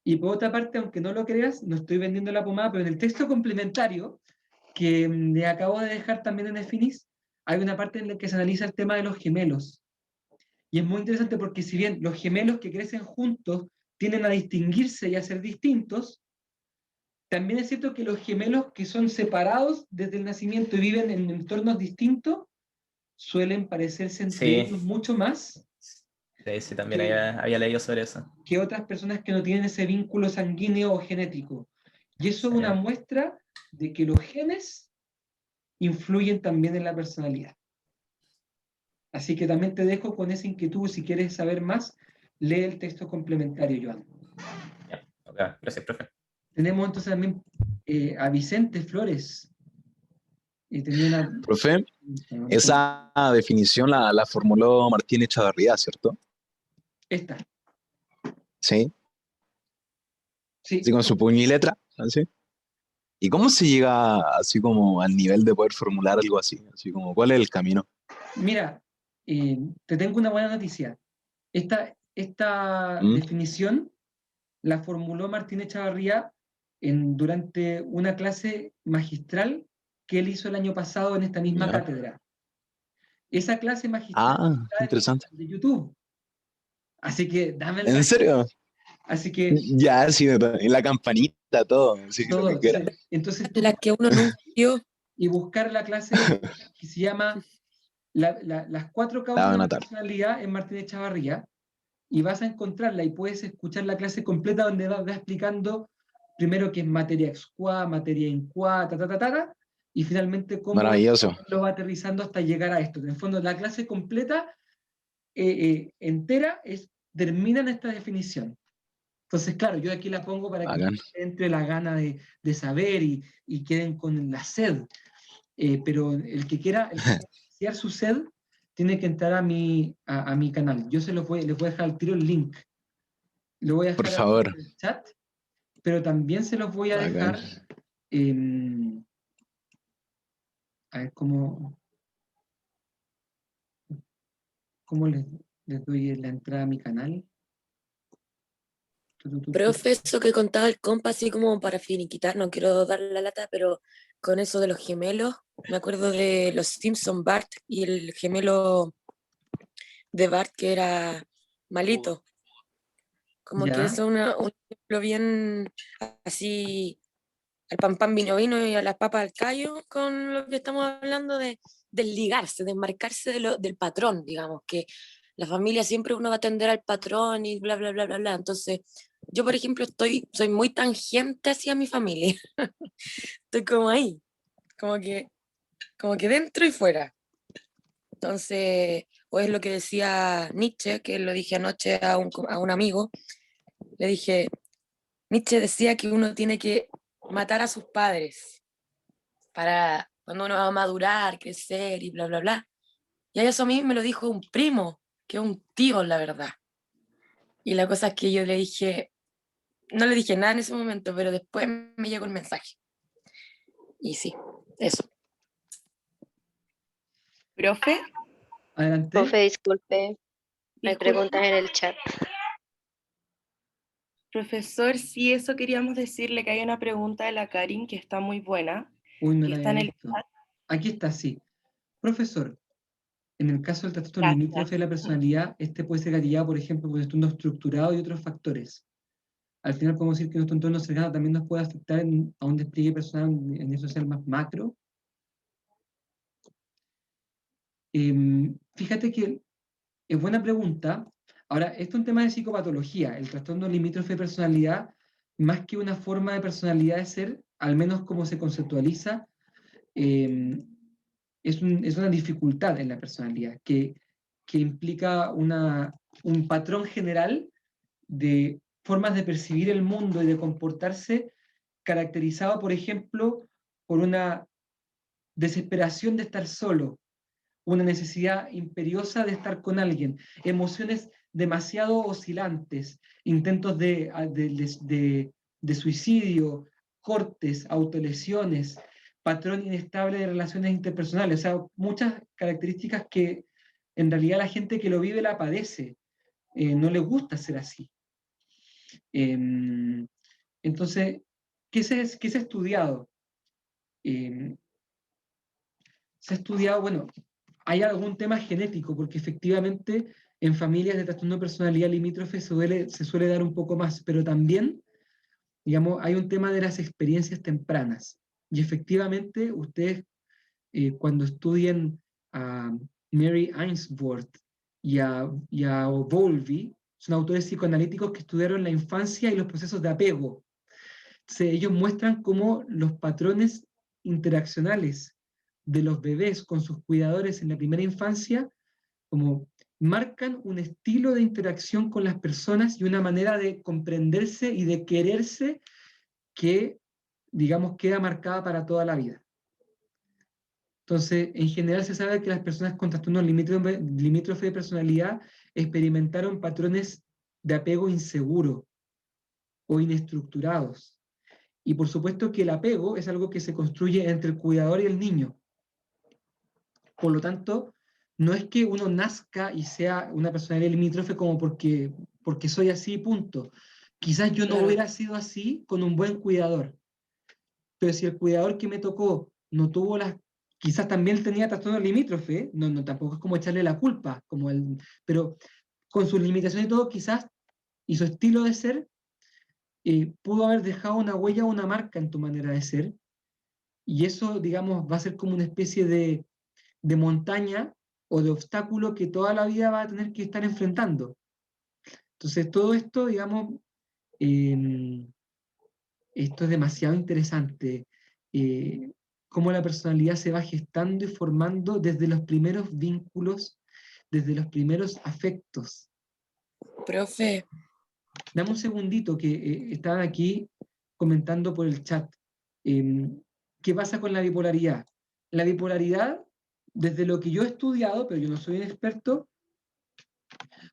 Y por otra parte, aunque no lo creas, no estoy vendiendo la pomada, pero en el texto complementario que le acabo de dejar también en Finis, hay una parte en la que se analiza el tema de los gemelos. Y es muy interesante porque si bien los gemelos que crecen juntos tienden a distinguirse y a ser distintos, también es cierto que los gemelos que son separados desde el nacimiento y viven en entornos distintos suelen parecerse entre Sí, ellos mucho más sí, también que, había leído sobre eso. que otras personas que no tienen ese vínculo sanguíneo o genético. Y eso es Sí. una muestra de que los genes influyen también en la personalidad. Así que también te dejo con esa inquietud. Si quieres saber más, lee el texto complementario, Joan. Ya, ok, gracias, profe. Tenemos entonces también a Vicente Flores. y tenía una... Profe, esa definición la formuló Martín Echavarría, ¿cierto? Esta, Sí, sí. así con su puño y letra, así. ¿Y cómo se llega así como al nivel de poder formular algo así? Así como, ¿cuál es el camino? Mira, te tengo una buena noticia. Esta ¿Mm? definición la formuló Martín Echavarría durante una clase magistral que él hizo el año pasado en esta misma Ya. cátedra. Esa clase magistral Ah, está en mi interesante. canal de YouTube. Así que dame el ¿En like. serio? Así que Ya, sí, en la campanita, todo, así lo que todo. quiera. Entonces tú La que uno nunca vio. y buscar la clase que se llama Las 4 La voy causas a de la anotar. personalidad en Martín Echavarría, y vas a encontrarla y puedes escuchar la clase completa donde va explicando primero qué es materia ex qua, materia in qua, y finalmente cómo Maravilloso. lo va aterrizando hasta llegar a esto. En el fondo, la clase completa, entera, termina en esta definición. Entonces, claro, yo aquí la pongo para que Bacán. entre la gana de saber y queden con la sed. Pero el que quiera saciar su sed tiene que entrar a mi canal. Yo les voy a dejar al tiro el link. Lo voy a Por dejar aquí favor. en el chat, pero también se los voy a Bacán. dejar. A ver cómo les doy la entrada a mi canal. Profe, eso que contaba el compa, así como para finiquitar, no quiero darle la lata, pero con eso de los gemelos, me acuerdo de los Simpson Bart y el gemelo de Bart que era malito. Como que Ya, eso es un ejemplo bien así al pan pan vino vino y a las papas al callo con lo que estamos hablando de desligarse, desmarcarse del patrón, digamos, que la familia siempre uno va a atender al patrón y bla, bla, bla, bla, bla. Entonces, yo, por ejemplo, soy muy tangente hacia mi familia. Estoy como ahí, como que dentro y fuera. Entonces, o es lo que decía Nietzsche, que lo dije anoche a un amigo, le dije, Nietzsche decía que uno tiene que matar a sus padres para cuando uno va a madurar, crecer y bla, bla, bla. Y eso a mí me lo dijo un primo, que es un tío, la verdad. Y la cosa es que yo le dije, no le dije nada en ese momento, pero después me llegó el mensaje. Y sí, eso. Profe, adelante. Profe, disculpe, hay disculpe. preguntas en el chat. Profesor, sí, eso queríamos decirle que hay una pregunta de la Karin que está muy buena. Uy, no Y la está había en el visto. chat. Aquí está, sí. Profesor, en el caso del trastorno Gracias. limítrofe de la personalidad, este puede ser gatillado, por ejemplo, por el trastorno estructurado y otros factores. Al final podemos decir que nuestro entorno cercano también nos puede afectar a un despliegue personal en nivel social más macro. Fíjate que es buena pregunta. Ahora, esto es un tema de psicopatología. El trastorno limítrofe de personalidad, más que una forma de personalidad de ser, al menos como se conceptualiza, es una dificultad en la personalidad que implica un patrón general de formas de percibir el mundo y de comportarse caracterizado, por ejemplo, por una desesperación de estar solo, una necesidad imperiosa de estar con alguien, emociones demasiado oscilantes, intentos de suicidio, cortes, autolesiones, patrón inestable de relaciones interpersonales, o sea, muchas características que en realidad la gente que lo vive la padece, no le gusta ser así. Entonces, ¿qué se ha estudiado? Se ha estudiado, bueno, hay algún tema genético, porque efectivamente en familias de trastorno de personalidad limítrofe se suele dar un poco más, pero también, digamos, hay un tema de las experiencias tempranas. Y efectivamente, ustedes, cuando estudien a Mary Ainsworth y a Bowlby, son autores psicoanalíticos que estudiaron la infancia y los procesos de apego. Entonces, ellos muestran cómo los patrones interaccionales de los bebés con sus cuidadores en la primera infancia, como marcan un estilo de interacción con las personas y una manera de comprenderse y de quererse que, digamos, queda marcada para toda la vida. Entonces, en general se sabe que las personas con trastornos limítrofe de personalidad experimentaron patrones de apego inseguro o inestructurados. Y por supuesto que el apego es algo que se construye entre el cuidador y el niño. Por lo tanto, no es que uno nazca y sea una personalidad limítrofe como porque soy así, punto. Quizás yo no Claro. hubiera sido así con un buen cuidador. Pero si el cuidador que me tocó no tuvo las... Quizás también tenía trastorno limítrofe, no, tampoco es como echarle la culpa, pero con sus limitaciones y todo, quizás, y su estilo de ser, pudo haber dejado una huella o una marca en tu manera de ser, y eso, digamos, va a ser como una especie de montaña o de obstáculo que toda la vida va a tener que estar enfrentando. Entonces, todo esto, digamos, esto es demasiado interesante, cómo la personalidad se va gestando y formando desde los primeros vínculos, desde los primeros afectos. Profe, Dame un segundito que estaban aquí comentando por el chat. ¿Qué pasa con la bipolaridad? La bipolaridad, desde lo que yo he estudiado, pero yo no soy un experto,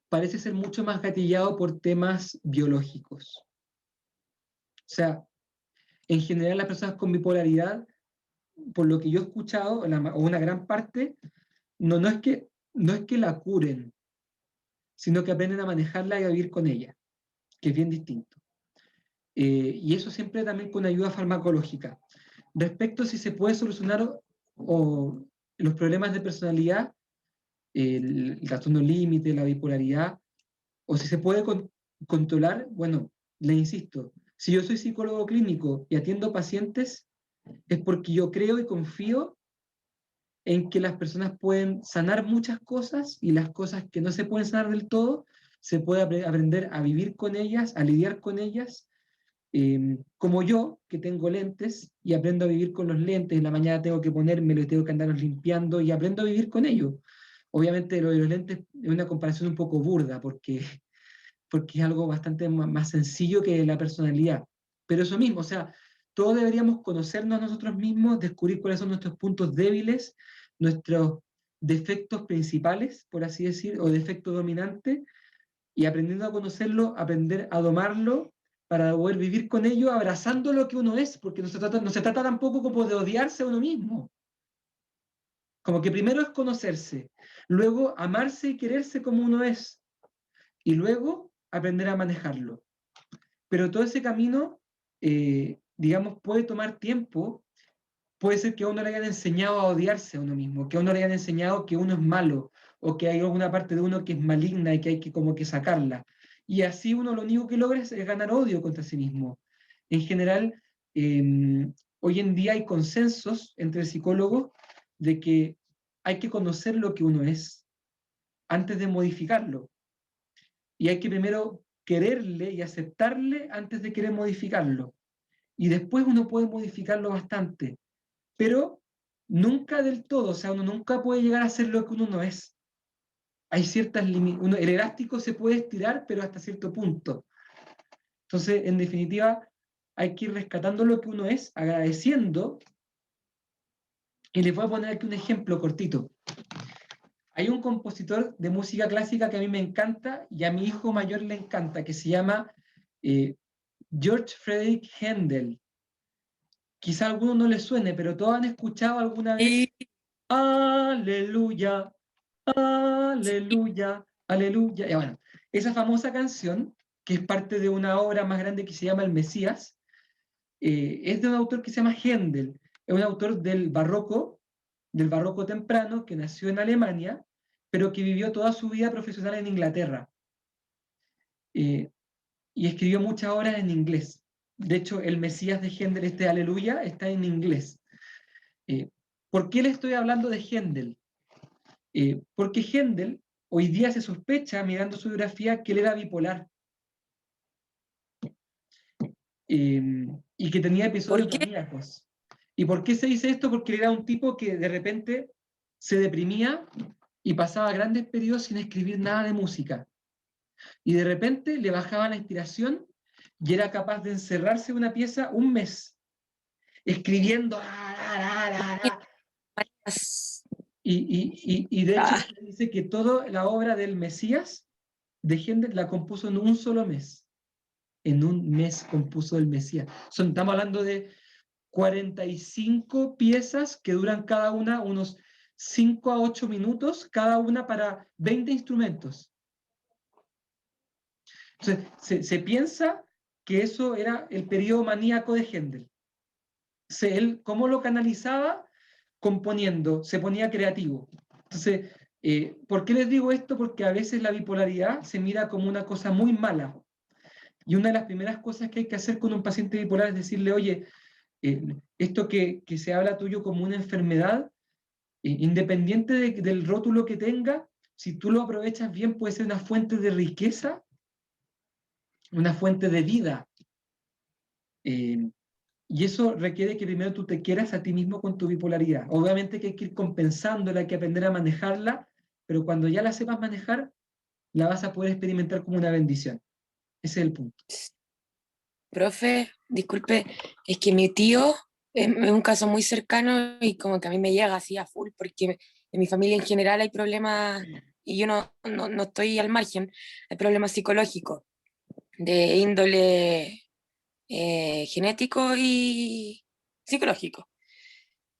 parece ser mucho más gatillado por temas biológicos. O sea, en general las personas con bipolaridad, por lo que yo he escuchado, o una gran parte, no es que la curen, sino que aprenden a manejarla y a vivir con ella, que es bien distinto. Y eso siempre también con ayuda farmacológica. Respecto a si se puede solucionar o los problemas de personalidad, el trastorno límite, la bipolaridad, o si se puede controlar, bueno, le insisto, si yo soy psicólogo clínico y atiendo pacientes, es porque yo creo y confío en que las personas pueden sanar muchas cosas y las cosas que no se pueden sanar del todo, se puede aprender a vivir con ellas, a lidiar con ellas, como yo, que tengo lentes y aprendo a vivir con los lentes, en la mañana tengo que ponérmelo y tengo que andarlos limpiando y aprendo a vivir con ellos. Obviamente lo de los lentes es una comparación un poco burda porque es algo bastante más sencillo que la personalidad. Pero eso mismo, o sea, todos deberíamos conocernos a nosotros mismos, descubrir cuáles son nuestros puntos débiles, nuestros defectos principales, por así decir, o defecto dominante, y aprendiendo a conocerlo, aprender a domarlo para poder vivir con ello, abrazando lo que uno es, porque no se trata tampoco como de odiarse a uno mismo. Como que primero es conocerse, luego amarse y quererse como uno es, y luego aprender a manejarlo. Pero todo ese camino, digamos, puede tomar tiempo. Puede ser que a uno le hayan enseñado a odiarse a uno mismo, que a uno le hayan enseñado que uno es malo, o que hay alguna parte de uno que es maligna y que hay que como que sacarla. Y así uno lo único que logra es ganar odio contra sí mismo. En general, hoy en día hay consensos entre psicólogos de que hay que conocer lo que uno es antes de modificarlo. Y hay que primero quererle y aceptarle antes de querer modificarlo. Y después uno puede modificarlo bastante, pero nunca del todo, o sea, uno nunca puede llegar a ser lo que uno no es. Hay ciertas límites, el elástico se puede estirar, pero hasta cierto punto. Entonces, en definitiva, hay que ir rescatando lo que uno es, agradeciendo, y les voy a poner aquí un ejemplo cortito. Hay un compositor de música clásica que a mí me encanta y a mi hijo mayor le encanta, que se llama George Friedrich Händel. Quizá a alguno no les suene, pero todos han escuchado alguna vez Aleluya, aleluya, aleluya. Y bueno, esa famosa canción, que es parte de una obra más grande que se llama El Mesías, es de un autor que se llama Händel. Es un autor del barroco temprano, que nació en Alemania, pero que vivió toda su vida profesional en Inglaterra. Y escribió muchas obras en inglés. De hecho, el Mesías de Händel, este Aleluya, está en inglés. ¿Por qué le estoy hablando de Händel? Porque Händel, hoy día se sospecha, mirando su biografía, que él era bipolar. Y que tenía episodios maníacos. ¿Y por qué se dice esto? Porque él era un tipo que de repente se deprimía y pasaba grandes periodos sin escribir nada de música. Y de repente le bajaba la inspiración y era capaz de encerrarse en una pieza un mes, escribiendo. Y de hecho se dice que toda la obra del Mesías de Händel la compuso en un solo mes. En un mes compuso el Mesías. Estamos hablando de 45 piezas que duran cada una unos 5 a 8 minutos, cada una para 20 instrumentos. Entonces, se piensa que eso era el periodo maníaco de Händel. Él, ¿cómo lo canalizaba? Componiendo, se ponía creativo. Entonces, ¿por qué les digo esto? Porque a veces la bipolaridad se mira como una cosa muy mala. Y una de las primeras cosas que hay que hacer con un paciente bipolar es decirle, oye, esto que se habla tuyo como una enfermedad, independiente del rótulo que tenga, si tú lo aprovechas bien, puede ser una fuente de riqueza, una fuente de vida. Y eso requiere que primero tú te quieras a ti mismo con tu bipolaridad. Obviamente que hay que ir compensándola, hay que aprender a manejarla, pero cuando ya la sepas manejar, la vas a poder experimentar como una bendición. Ese es el punto. Profe, disculpe, es que mi tío es un caso muy cercano y como que a mí me llega así a full, porque en mi familia en general hay problemas, y yo no estoy al margen, hay problemas psicológicos de índole genético y psicológico.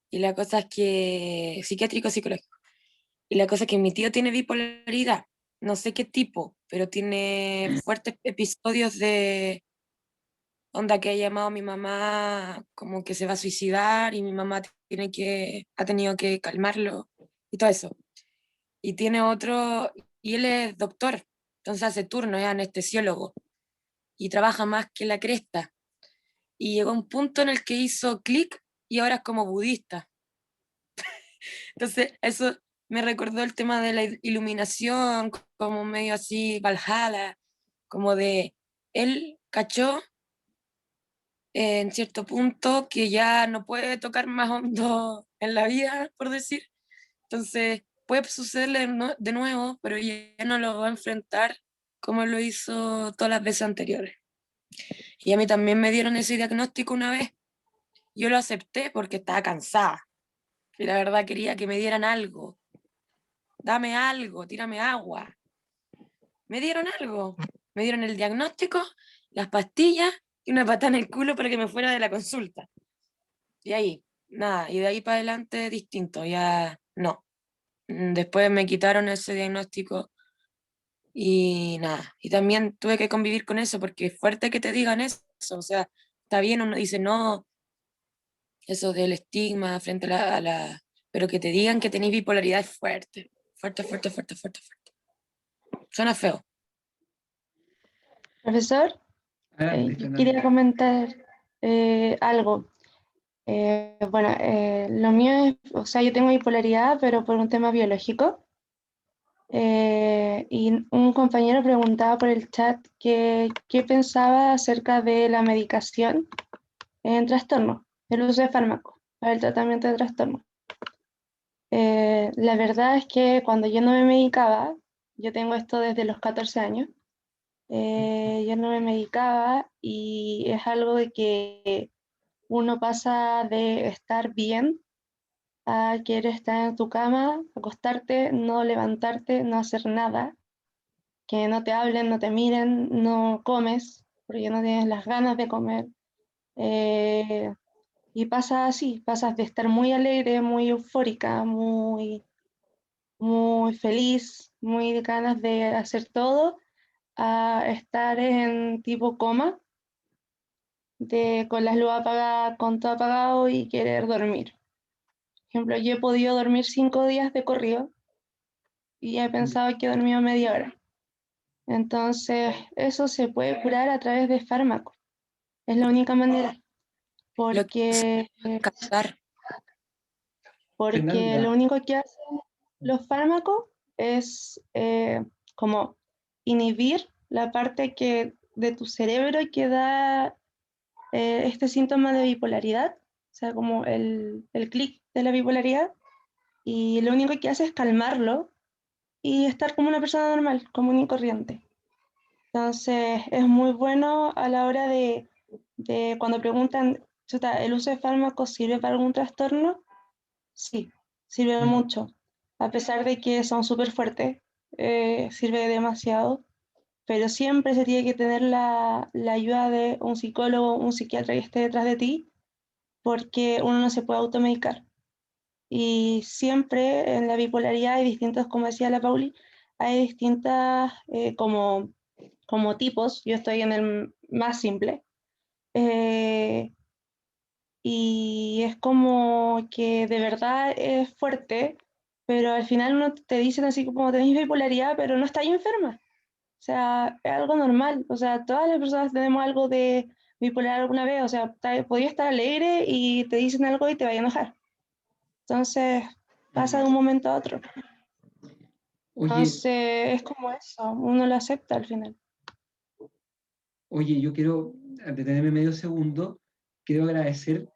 Y la cosa es que, psiquiátrico, psicológico. Y la cosa es que mi tío tiene bipolaridad, no sé qué tipo, pero tiene fuertes episodios de onda que ha llamado a mi mamá como que se va a suicidar y mi mamá ha tenido que calmarlo y todo eso. Y tiene otro, y él es doctor, entonces hace turno, es anestesiólogo y trabaja más que la cresta. Y llegó a un punto en el que hizo clic y ahora es como budista. Entonces eso me recordó el tema de la iluminación, como medio así, Valhalla, como de él cachó en cierto punto que ya no puede tocar más hondo en la vida, por decir. Entonces puede sucederle de nuevo, pero ya no lo va a enfrentar como lo hizo todas las veces anteriores. Y a mí también me dieron ese diagnóstico una vez. Yo lo acepté porque estaba cansada. Y la verdad quería que me dieran algo. Dame algo, tírame agua. Me dieron algo. Me dieron el diagnóstico, las pastillas y una patada en el culo para que me fuera de la consulta. Y ahí, nada, y de ahí para adelante distinto, ya no. Después me quitaron ese diagnóstico y nada. Y también tuve que convivir con eso porque es fuerte que te digan eso. O sea, está bien, uno dice no, eso del estigma frente pero que te digan que tenés bipolaridad es fuerte. Fuerte, fuerte, fuerte, fuerte, fuerte. Suena feo. Profesor, Adelante, yo Fernanda. quería comentar algo. Bueno, lo mío es, o sea, yo tengo bipolaridad, pero por un tema biológico. Y un compañero preguntaba por el chat qué pensaba acerca de la medicación en trastorno, el uso de fármacos para el tratamiento de trastorno. La verdad es que cuando yo no me medicaba, yo tengo esto desde los 14 años, yo no me medicaba y es algo de que uno pasa de estar bien a querer estar en tu cama, acostarte, no levantarte, no hacer nada, que no te hablen, no te miren, no comes, porque no tienes las ganas de comer. Y pasa así, pasas de estar muy alegre, muy eufórica, muy feliz, muy de ganas de hacer todo, a estar en tipo coma, con las luces apagadas, con todo apagado y querer dormir. Por ejemplo, yo he podido dormir 5 días de corrido y he pensado que he dormido media hora. Entonces, eso se puede curar a través de fármacos. Es la única manera. Porque Fernanda. lo único que hacen los fármacos es como inhibir la parte de tu cerebro que da este síntoma de bipolaridad, o sea, como el clic de la bipolaridad, y lo único que hace es calmarlo y estar como una persona normal, común y corriente. Entonces, es muy bueno a la hora de cuando preguntan, ¿el uso de fármacos sirve para algún trastorno? Sí, sirve mucho. a pesar de que son súper fuertes, sirve demasiado, pero siempre se tiene que tener la ayuda de un psicólogo, un psiquiatra que esté detrás de ti, porque uno no se puede automedicar. Y siempre en la bipolaridad hay distintos, como decía la Pauli, hay distintas como tipos, yo estoy en el más simple, eh, y es como que de verdad es fuerte, pero al final uno te dicen así como tenéis bipolaridad, pero no estáis enferma. O sea, es algo normal. O sea, todas las personas tenemos algo de bipolar alguna vez. O sea, podías estar alegre y te dicen algo y te va a enojar. Entonces, pasa de un momento a otro. Oye, Entonces, es como eso, uno lo acepta al final. oye, yo quiero detenerme medio segundo, quiero agradecer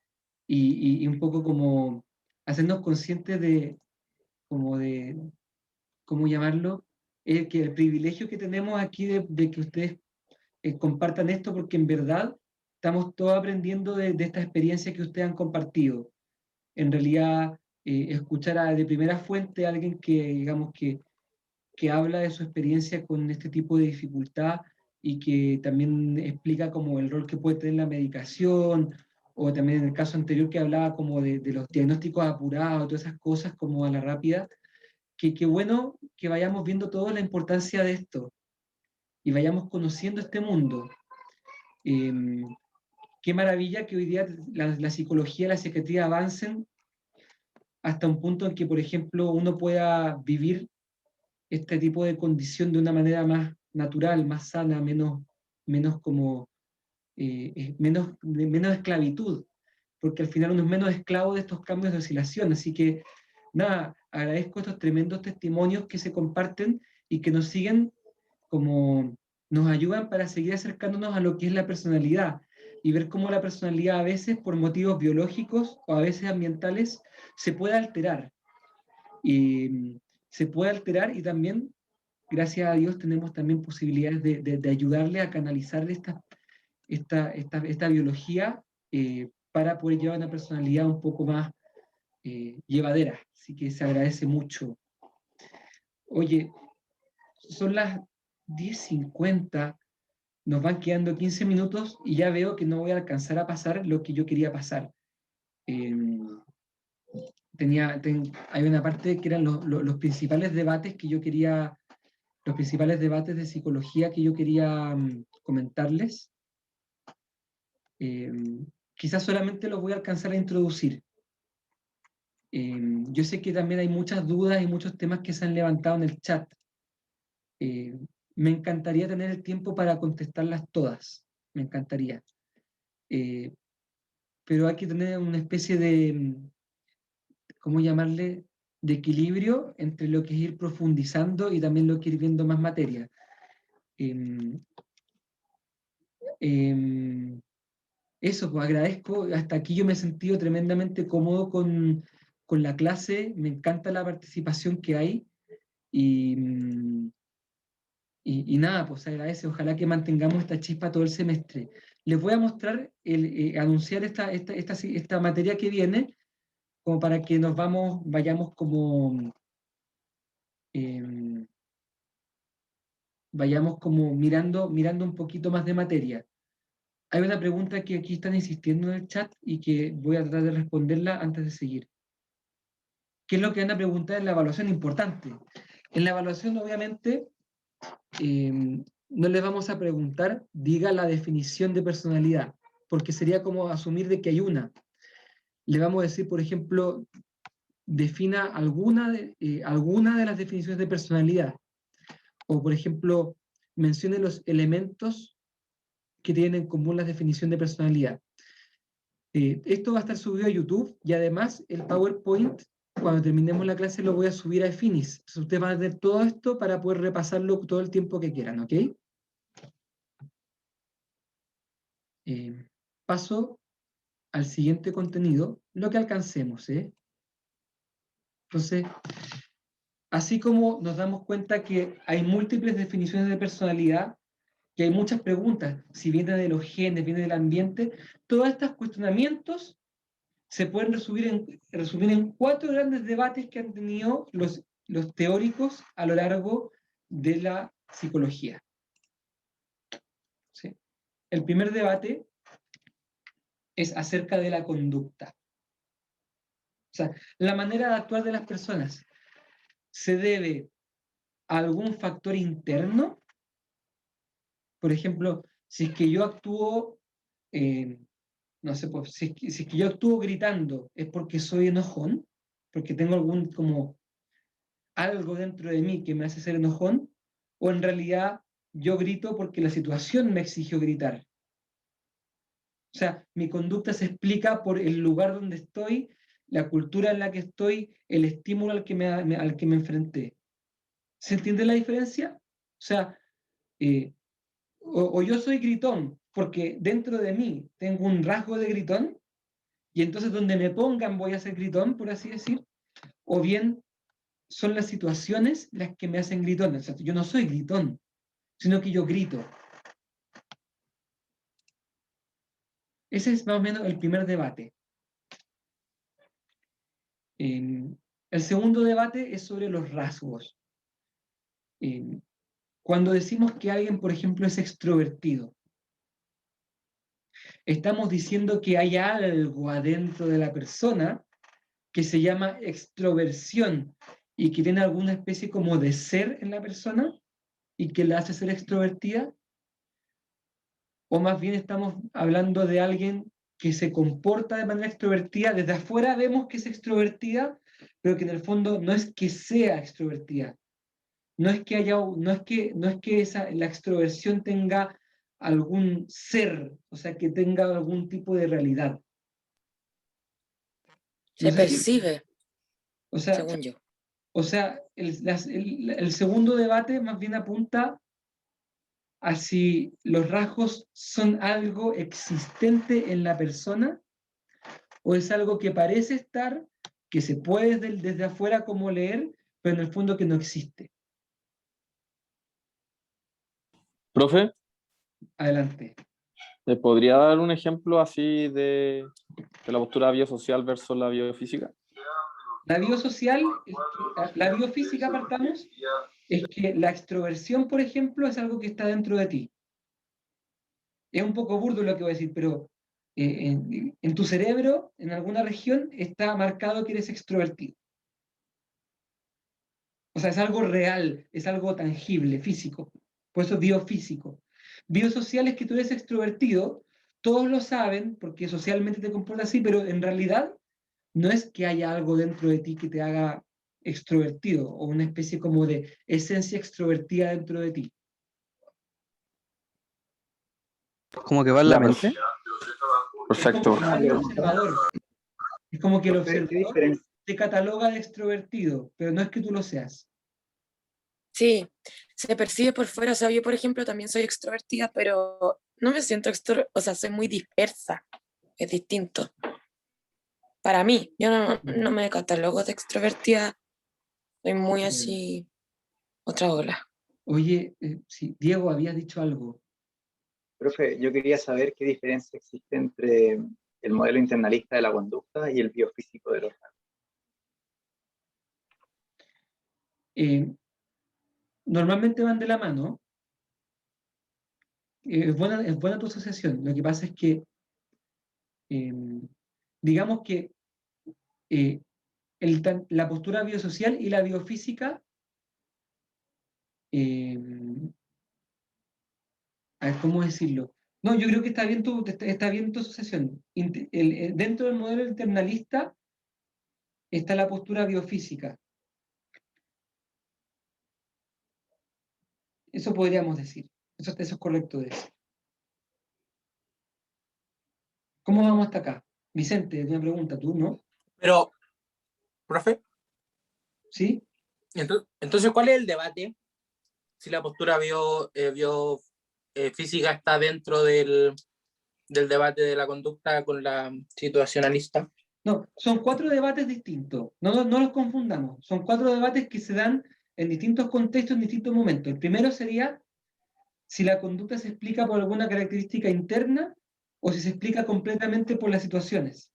y un poco como hacernos conscientes de, como de, ¿cómo llamarlo? Que el privilegio que tenemos aquí de que ustedes compartan esto, porque en verdad estamos todos aprendiendo de esta experiencia que ustedes han compartido. En realidad, escuchar de primera fuente a alguien que, digamos, que habla de su experiencia con este tipo de dificultad y que también explica como el rol que puede tener la medicación, o también en el caso anterior que hablaba como de los diagnósticos apurados, todas esas cosas como a la rápida, que bueno que vayamos viendo toda la importancia de esto y vayamos conociendo este mundo. Eh, Qué maravilla que hoy día la psicología y la psiquiatría avancen hasta un punto en que, por ejemplo, uno pueda vivir este tipo de condición de una manera más natural, más sana, menos como, menos esclavitud, porque al final uno es menos esclavo de estos cambios de oscilación. Así que, nada, agradezco estos tremendos testimonios que se comparten y que nos siguen como nos ayudan para seguir acercándonos a lo que es la personalidad y ver cómo la personalidad a veces por motivos biológicos o a veces ambientales se puede alterar. Y se puede alterar y también, gracias a Dios, tenemos también posibilidades de ayudarle a canalizar esta biología para poder llevar una personalidad un poco más llevadera. Así que se agradece mucho. Oye, son las 10:50, nos van quedando 15 minutos y ya veo que no voy a alcanzar a pasar lo que yo quería pasar. Eh, hay una parte que eran los principales debates que yo quería, los principales debates de psicología que yo quería comentarles. Eh, Quizás solamente los voy a alcanzar a introducir. Yo sé que también hay muchas dudas y muchos temas que se han levantado en el chat. Me encantaría tener el tiempo para contestarlas todas, me encantaría. Pero hay que tener una especie de, ¿cómo llamarle?, de equilibrio entre lo que es ir profundizando y también lo que es ir viendo más materia. Eso, pues agradezco, hasta aquí yo me he sentido tremendamente cómodo con la clase, me encanta la participación que hay y, y nada, pues se agradece, ojalá que mantengamos esta chispa todo el semestre. Les voy a mostrar, anunciar esta materia que viene, como para que vayamos como, eh, vayamos como mirando un poquito más de materia. Hay una pregunta que aquí están insistiendo en el chat y que voy a tratar de responderla antes de seguir. ¿Qué es lo que van a preguntar en la evaluación? Importante. En la evaluación, obviamente, no les vamos a preguntar, diga la definición de personalidad, porque sería como asumir de que hay una. Le vamos a decir, por ejemplo, defina alguna de las definiciones de personalidad. O, por ejemplo, mencione los elementos que tienen en común la definición de personalidad. Esto va a estar subido a YouTube y además el PowerPoint, cuando terminemos la clase, lo voy a subir a Finis. Entonces ustedes van a tener todo esto para poder repasarlo todo el tiempo que quieran, ¿ok? Paso al siguiente contenido, lo que alcancemos, ¿eh? Entonces, así como nos damos cuenta que hay múltiples definiciones de personalidad, que hay muchas preguntas, si viene de los genes, viene del ambiente, todos estos cuestionamientos se pueden resumir en 4 grandes debates que han tenido los los teóricos a lo largo de la psicología. ¿Sí? El primer debate es acerca de la conducta. O sea, la manera de actuar de las personas se debe a algún factor interno. Por ejemplo, si es que yo actúo, no sé, pues, si es que yo actúo gritando, ¿es porque soy enojón? ¿Porque tengo algún como algo dentro de mí que me hace ser enojón? ¿O en realidad yo grito porque la situación me exigió gritar? O sea, mi conducta se explica por el lugar donde estoy, la cultura en la que estoy, el estímulo al que me enfrenté. ¿Se entiende la diferencia? O sea, o yo soy gritón porque dentro de mí tengo un rasgo de gritón y entonces donde me pongan voy a ser gritón, por así decir, o bien son las situaciones las que me hacen gritón. O sea, yo no soy gritón, sino que yo grito. Ese es más o menos el primer debate. El segundo debate es sobre los rasgos. Cuando decimos que alguien, por ejemplo, es extrovertido, estamos diciendo que hay algo adentro de la persona que se llama extroversión y que tiene alguna especie como de ser en la persona y que la hace ser extrovertida, o más bien estamos hablando de alguien que se comporta de manera extrovertida. Desde afuera vemos que es extrovertida, pero que en el fondo no es que sea extrovertida. No es que la extroversión tenga algún ser, o sea, que tenga algún tipo de realidad. No Se sé si- percibe, o sea, según yo. o sea, el segundo debate más bien apunta a si los rasgos son algo existente en la persona o es algo que parece estar, que se puede desde afuera como leer, pero en el fondo que no existe. Profe, Adelante. ¿me podría dar un ejemplo así de la postura biosocial versus la biofísica? La biosocial, la biofísica, partamos, es que la extroversión, por ejemplo, es algo que está dentro de ti. Es un poco burdo lo que voy a decir, pero en tu cerebro, en alguna región, está marcado que eres extrovertido. O sea, es algo real, es algo tangible, físico. Por eso es biofísico. Biosocial es que tú eres extrovertido, todos lo saben porque socialmente te comportas así, pero en realidad no es que haya algo dentro de ti que te haga extrovertido o una especie como de esencia extrovertida dentro de ti. Como que va en la mente. Perfecto. Es como que el observador. Es como que el Profe, ¿qué observador diferencia? te cataloga de extrovertido, pero no es que tú lo seas. Sí, se percibe por fuera. O sea, yo, por ejemplo, también soy extrovertida, pero no me siento o sea, soy muy dispersa. Es distinto. Para mí, yo no me catalogo de extrovertida. Soy muy así, otra ola. Oye, sí, Diego, habías dicho algo. Profe, yo quería saber qué diferencia existe entre el modelo internalista de la conducta y el biofísico de los rasgos. Normalmente van de la mano. Es buena tu asociación. Lo que pasa es que, digamos que la postura biosocial y la biofísica, a ver, ¿cómo decirlo? No, yo creo que está bien tu asociación. Dentro del modelo internalista está la postura biofísica. Eso podríamos decir. Eso es correcto de eso. ¿Cómo vamos hasta acá? Vicente, una pregunta, tú, ¿no? Pero, profe, ¿Sí? entonces, ¿cuál es el debate? Si la postura biofísica está dentro del debate de la conducta con la situacionalista. No, son 4 debates distintos. No los confundamos. Son 4 debates que se dan en distintos contextos, en distintos momentos. El primero sería si la conducta se explica por alguna característica interna o si se explica completamente por las situaciones.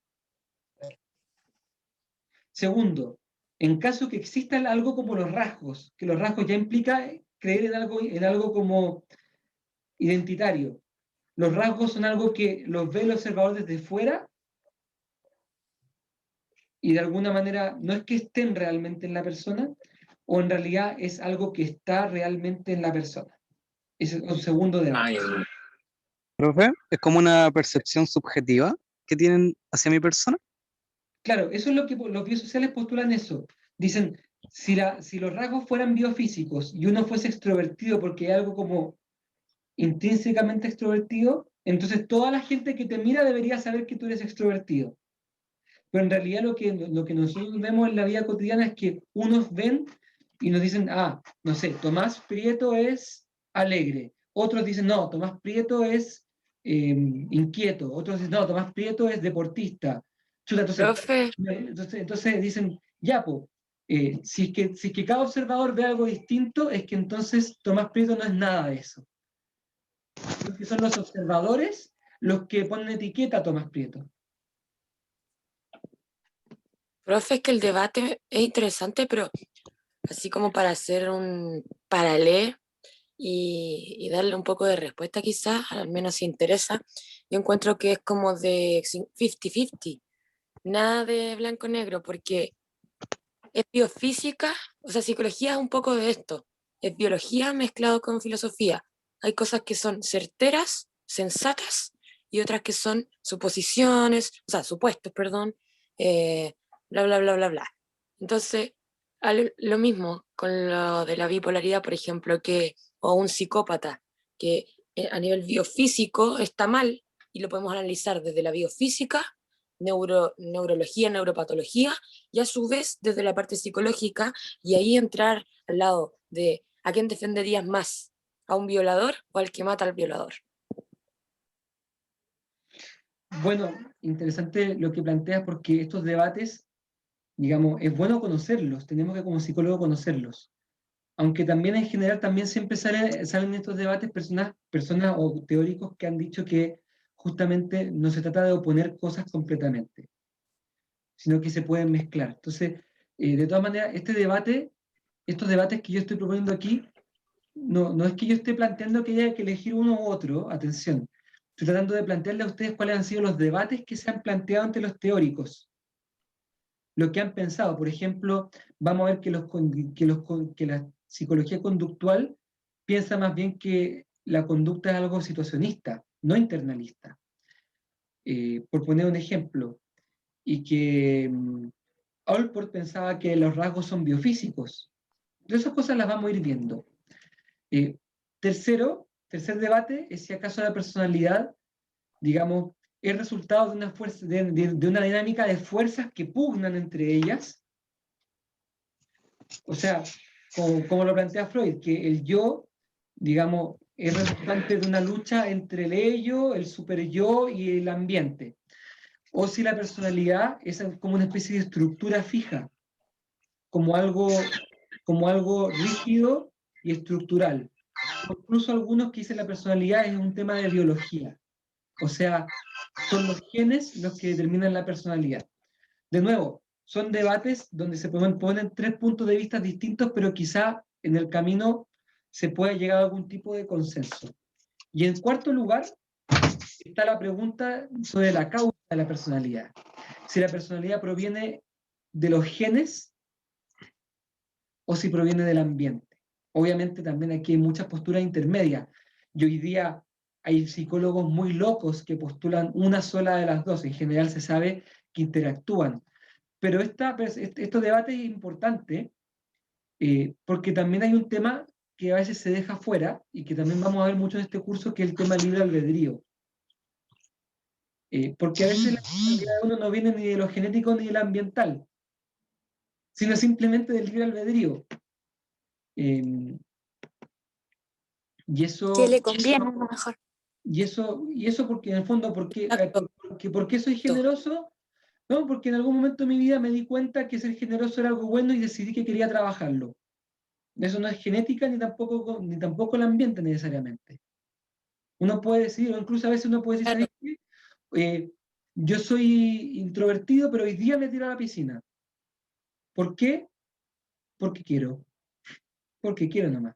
Segundo, En caso que exista algo como los rasgos, que los rasgos ya implica creer en algo como identitario. Los rasgos son algo que los ve el observador desde fuera y de alguna manera no es que estén realmente en la persona, o en realidad es algo que está realmente en la persona. Ese es un segundo debate. Profe, es como una percepción subjetiva que tienen hacia mi persona. Claro, eso es lo que los biosociales postulan eso. Dicen, si los rasgos fueran biofísicos y uno fuese extrovertido porque hay algo como intrínsecamente extrovertido, entonces toda la gente que te mira debería saber que tú eres extrovertido. Pero en realidad lo que nosotros vemos en la vida cotidiana es que unos ven y nos dicen, no sé, Tomás Prieto es alegre. Otros dicen, no, Tomás Prieto es inquieto. Otros dicen, no, Tomás Prieto es deportista. Chuta, Profe, entonces dicen, ya, si es que cada observador ve algo distinto, es que entonces Tomás Prieto no es nada de eso. Porque son los observadores los que ponen etiqueta a Tomás Prieto. profe, es que el debate es interesante, pero así como para hacer un paralelo y darle un poco de respuesta quizás, al menos si interesa, yo encuentro que es como de 50-50, nada de blanco-negro, porque es biofísica, o sea, psicología es un poco de esto, es biología mezclado con filosofía. Hay cosas que son certeras, sensatas, y otras que son suposiciones, o sea, supuestos, perdón, eh, bla, bla, bla, bla, bla. Entonces, lo mismo con lo de la bipolaridad, por ejemplo, o un psicópata, que a nivel biofísico está mal, y lo podemos analizar desde la biofísica, neurología, neuropatología, y a su vez desde la parte psicológica, y ahí entrar al lado de a quién defenderías más, a un violador o al que mata al violador. Bueno, interesante lo que planteas porque estos debates, digamos, es bueno conocerlos, tenemos que como psicólogos conocerlos. Aunque también en general también siempre salen estos debates personas o teóricos que han dicho que justamente no se trata de oponer cosas completamente, sino que se pueden mezclar. Entonces, de todas maneras, estos debates que yo estoy proponiendo aquí, no es que yo esté planteando que haya que elegir uno u otro, atención. Estoy tratando de plantearle a ustedes cuáles han sido los debates que se han planteado ante los teóricos. Lo que han pensado, por ejemplo, vamos a ver que la psicología conductual piensa más bien que la conducta es algo situacionista, no internalista. Por poner un ejemplo, y que Allport pensaba que los rasgos son biofísicos. De esas cosas las vamos a ir viendo. Tercer debate es si acaso la personalidad, digamos, es resultado de una fuerza, de una dinámica de fuerzas que pugnan entre ellas. O sea, como lo plantea Freud, que el yo, digamos, es resultante de una lucha entre el ello, el superyo y el ambiente. O si la personalidad es como una especie de estructura fija, como algo rígido y estructural. Incluso algunos que dicen la personalidad es un tema de biología. O sea, son los genes los que determinan la personalidad. De nuevo, son debates donde se ponen tres puntos de vista distintos, pero quizá en el camino se pueda llegar a algún tipo de consenso. Y en cuarto lugar está la pregunta sobre la causa de la personalidad. Si la personalidad proviene de los genes o si proviene del ambiente. Obviamente también aquí hay muchas posturas intermedias. Y hoy día hay psicólogos muy locos que postulan una sola de las dos. En general se sabe que interactúan. Pero estos debates es importante porque también hay un tema que a veces se deja fuera y que también vamos a ver mucho en este curso, que es el tema del libre albedrío. Porque a veces la personalidad de uno no viene ni de lo genético ni de lo ambiental, sino simplemente del libre albedrío. Y eso... ¿Qué le conviene a lo mejor? Y eso porque en el fondo, ¿por qué soy generoso? No, porque en algún momento de mi vida me di cuenta que ser generoso era algo bueno y decidí que quería trabajarlo. Eso no es genética ni tampoco el ambiente necesariamente. Uno puede decir, o incluso a veces uno puede decir, ¿sabes qué? Yo soy introvertido, pero hoy día me tiro a la piscina. ¿Por qué? Porque quiero. Porque quiero nomás.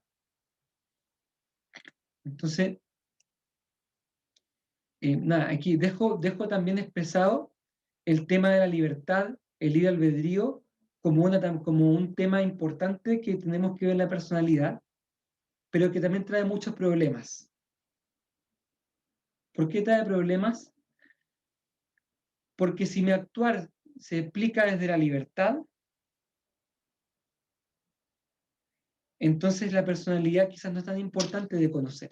Entonces, nada, aquí dejo también expresado el tema de la libertad, el libre albedrío, como un tema importante que tenemos que ver en la personalidad, pero que también trae muchos problemas. ¿Por qué trae problemas? Porque si mi actuar se explica desde la libertad, entonces la personalidad quizás no es tan importante de conocer.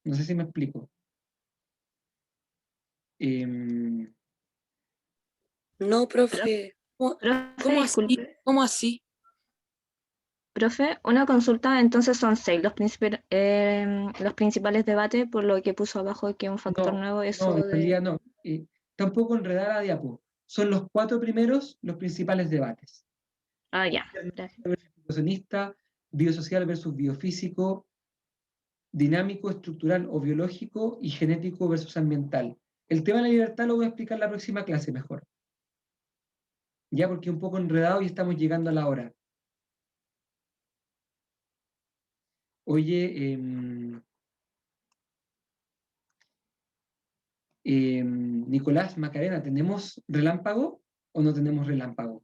No sé si me explico. No, profe. ¿Cómo así? Disculpe. ¿Cómo así? Profe, una consulta, entonces son 6 los principales debates, por lo que puso abajo que un factor nuevo, eso No, en de... realidad no. Tampoco enredar a diapo. Son los 4 primeros los principales debates. Ah, ya, gracias. Situacionista, biosocial versus biofísico, dinámico, estructural o biológico, y genético versus ambiental. El tema de la libertad lo voy a explicar en la próxima clase mejor. Ya, porque es un poco enredado y estamos llegando a la hora. Oye, Nicolás, Macarena, ¿tenemos relámpago o no tenemos relámpago?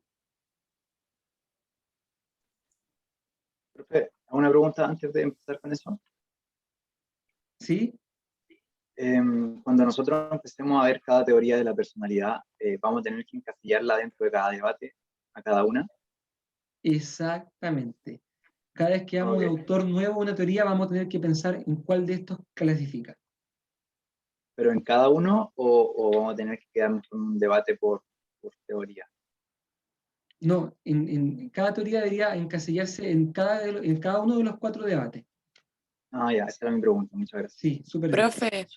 Profe, una pregunta antes de empezar con eso. ¿Sí? Cuando nosotros empecemos a ver cada teoría de la personalidad, vamos a tener que encasillarla dentro de cada debate, a cada una. Exactamente. Cada vez que hagamos un autor nuevo, una teoría, vamos a tener que pensar en cuál de estos clasifica. ¿Pero en cada uno o vamos a tener que quedarnos con un debate por teoría? No, en cada teoría debería encasillarse en cada uno de los 4 debates. Ah, ya, esa era mi pregunta. Muchas gracias. Sí, súper bien. Profe.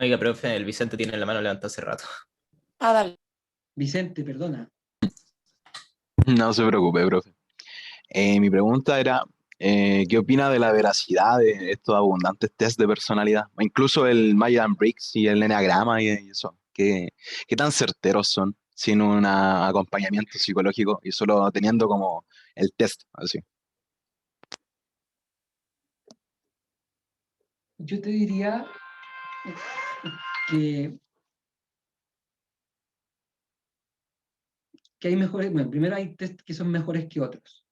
Oiga, profe, el Vicente tiene la mano levantada hace rato. Ah, dale. Vicente, perdona. No se preocupe, profe. Mi pregunta era, ¿qué opina de la veracidad de estos abundantes test de personalidad? Incluso el Myers-Briggs y el Enneagrama y eso. ¿Qué tan certeros son sin un acompañamiento psicológico y solo teniendo como el test, así? Yo te diría que hay mejores, bueno, primero hay test que son mejores que otros.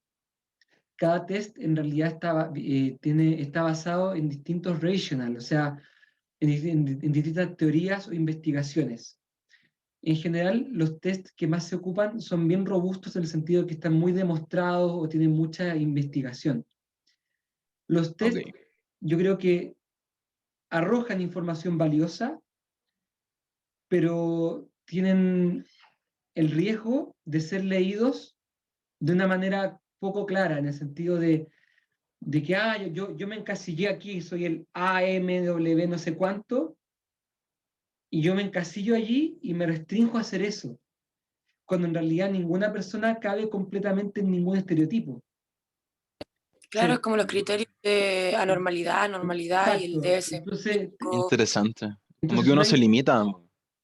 Cada test en realidad está basado en distintos rational, o sea, en distintas teorías o investigaciones. En general, los tests que más se ocupan son bien robustos en el sentido de que están muy demostrados o tienen mucha investigación. Los tests, yo creo que arrojan información valiosa, pero tienen el riesgo de ser leídos de una manera poco clara, en el sentido de que yo me encasillé aquí, soy el AMW no sé cuánto, y yo me encasillo allí y me restringo a hacer eso, cuando en realidad ninguna persona cabe completamente en ningún estereotipo. Claro, es como los criterios de anormalidad, normalidad y el DS. Entonces, Interesante. Como que uno se limita.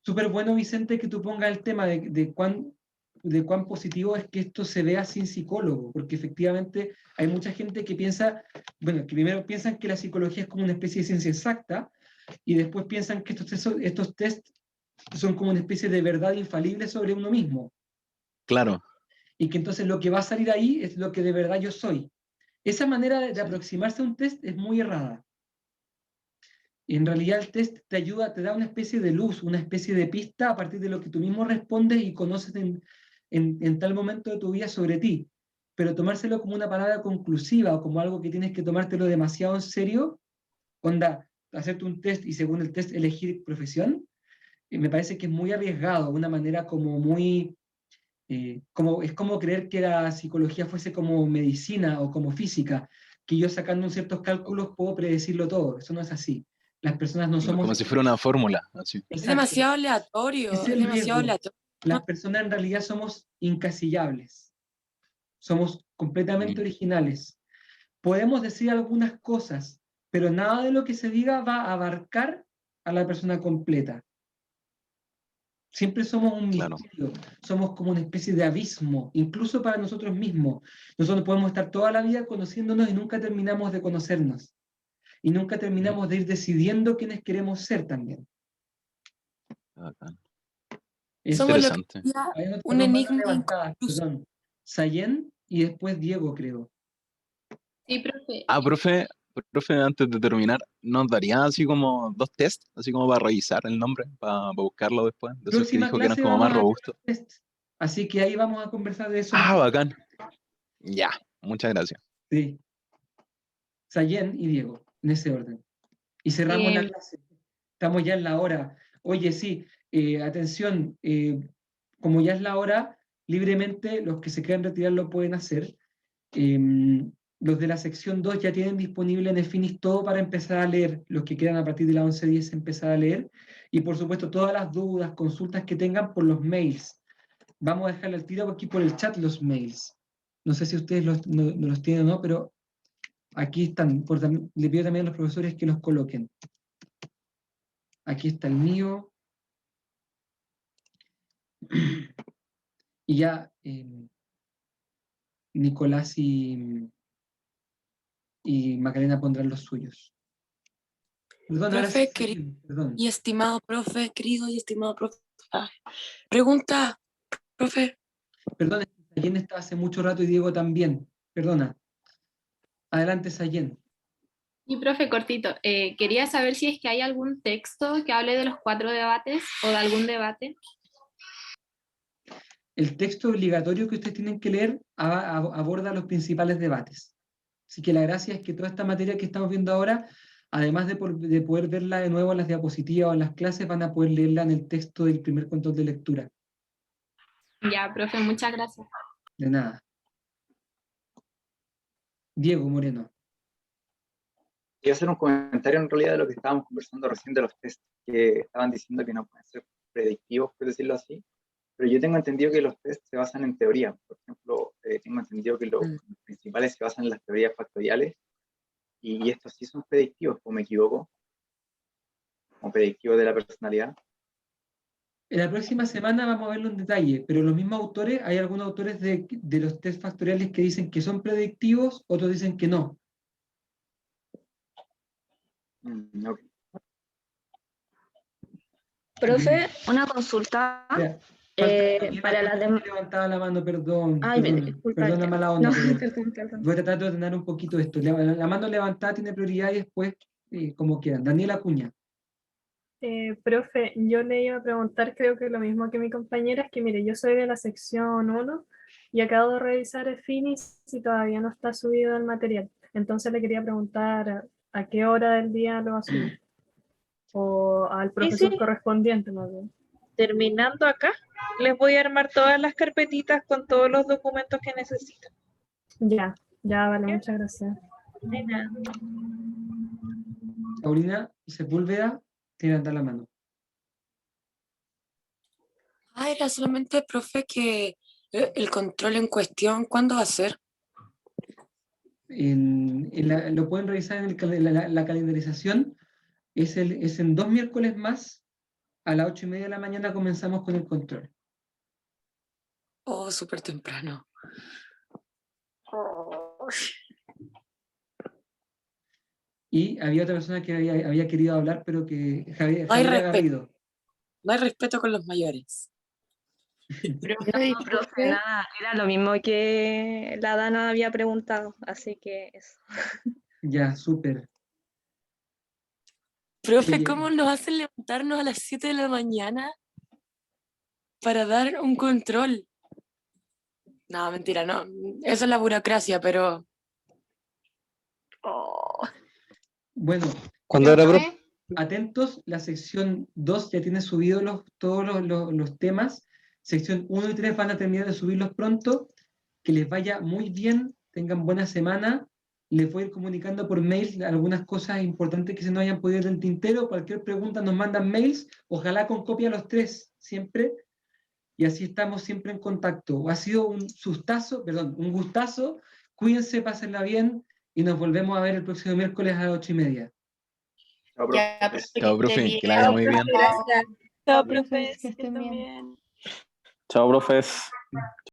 Súper bueno, Vicente, que tú pongas el tema de cuán positivo es que esto se vea sin psicólogo, porque efectivamente hay mucha gente que piensa, bueno, que primero piensan que la psicología es como una especie de ciencia exacta, y después piensan que estos test son como una especie de verdad infalible sobre uno mismo. Claro. Y que entonces lo que va a salir ahí es lo que de verdad yo soy. Esa manera de aproximarse a un test es muy errada. En realidad el test te ayuda, te da una especie de luz, una especie de pista a partir de lo que tú mismo respondes y conoces en tal momento de tu vida sobre ti. Pero tomárselo como una palabra conclusiva o como algo que tienes que tomártelo demasiado en serio, onda, hacerte un test y según el test elegir profesión, me parece que es muy arriesgado, una manera como muy... es como creer que la psicología fuese como medicina o como física, que yo sacando ciertos cálculos puedo predecirlo todo. Eso no es así. Las personas no somos... Como si fuera una fórmula. Así. Es demasiado aleatorio, Es es el demasiado riesgo. aleatorio. Las personas en realidad somos incasillables. Somos completamente originales. Podemos decir algunas cosas, pero nada de lo que se diga va a abarcar a la persona completa. Siempre somos un Claro. misterio, somos como una especie de abismo, incluso para nosotros mismos. Nosotros podemos estar toda la vida conociéndonos y nunca terminamos de conocernos. Y nunca terminamos de ir decidiendo quiénes queremos ser también. Bacán. Eso. Somos lo que Interesante. sería Hay otra un mano enigma levantada, inconcluso. perdón. Sayen y después Diego, creo. Sí, profe. Ah, profe, antes de terminar, ¿nos daría así como 2 test, así como para revisar el nombre, para buscarlo después? De esos que Próxima dijo que eran clase como vamos más a hacer robustos. test, así que ahí vamos a conversar de eso. Ah, bacán. Ya, muchas gracias. Sí. Sayen y Diego, en ese orden. Y cerramos la clase. Estamos ya en la hora. Oye, sí, atención, como ya es la hora, libremente los que se quieran retirar lo pueden hacer. Los de la sección 2 ya tienen disponible en Efinis todo para empezar a leer. Los que quedan a partir de la 11:10 empezar a leer. Y por supuesto, todas las dudas, consultas que tengan por los mails. Vamos a dejarle al tiro aquí por el chat los mails. No sé si ustedes no los tienen o no, pero aquí están. Le pido también a los profesores que los coloquen. Aquí está el mío. Y ya Nicolás y Macarena pondrán los suyos. Perdón, ahora sí, Profe, querido perdón. y estimado profe, querido y estimado profe. Ay, pregunta, profe. Perdón, Sayen está hace mucho rato y Diego también. Perdona. Adelante, Sayen. Y profe, cortito, quería saber si es que hay algún texto que hable de los 4 debates o de algún debate. El texto obligatorio que ustedes tienen que leer aborda los principales debates. Así que la gracia es que toda esta materia que estamos viendo ahora, además de poder verla de nuevo en las diapositivas o en las clases, van a poder leerla en el texto del primer control de lectura. Ya, profe, muchas gracias. De nada. Diego Moreno. Quiero hacer un comentario en realidad de lo que estábamos conversando recién de los test que estaban diciendo que no pueden ser predictivos, por decirlo así. Pero yo tengo entendido que los test se basan en teoría. Por ejemplo, tengo entendido que los principales se basan en las teorías factoriales y estos sí son predictivos, o me equivoco, como predictivos de la personalidad. En la próxima semana vamos a verlo en detalle, pero los mismos autores, hay algunos autores de los test factoriales que dicen que son predictivos, otros dicen que no. Okay. Profe, una consulta. Para las demás. Levantaba la mano, perdón. Ay, Perdona, disculpa. mala onda, No, pero perdón. voy a tratar de ordenar un poquito esto. La mano levantada tiene prioridad y después, como quieran. Daniela Acuña. Profe, yo le iba a preguntar, creo que lo mismo que mi compañera, es que mire, yo soy de la sección 1 y acabo de revisar el Finis y todavía no está subido el material. Entonces le quería preguntar a qué hora del día lo va a subir. O al profesor sí. correspondiente, más bien. Terminando acá, les voy a armar todas las carpetitas con todos los documentos que necesitan. Ya, vale, muchas gracias. De nada. Paulina Sepúlveda, tiene que dar la mano. Ah, era solamente, profe, que el control en cuestión, ¿cuándo va a ser? Lo pueden revisar en la calendarización. Es en 2 miércoles más. A las 8:30 de la mañana comenzamos con el control. Oh, súper temprano. Oh. Y había otra persona que había querido hablar, pero que Javier No hay Garrido. No hay respeto con los mayores. No, profe, nada, era lo mismo que la Dana había preguntado, así que eso. Ya, súper. Profe, Oye, ¿cómo nos hacen levantarnos a las 7 de la mañana para dar un control? No, mentira, no. Eso es la burocracia, pero... Oh. Bueno, ¿Cuándo era, profe? atentos, la sección 2 ya tiene subido todos los temas. Sección 1 y 3 van a terminar de subirlos pronto. Que les vaya muy bien, tengan buena semana. Les voy a ir comunicando por mail algunas cosas importantes que se nos hayan podido ir del tintero. Cualquier pregunta nos mandan mails, ojalá con copia los 3, siempre. Y así estamos siempre en contacto. Ha sido un gustazo. Cuídense, pásenla bien y nos volvemos a ver el próximo miércoles a las 8:30. Chao, profe, que la haya muy bien. Gracias. Chao, profes, profes, que que estén estén bien. bien. Chao, profes.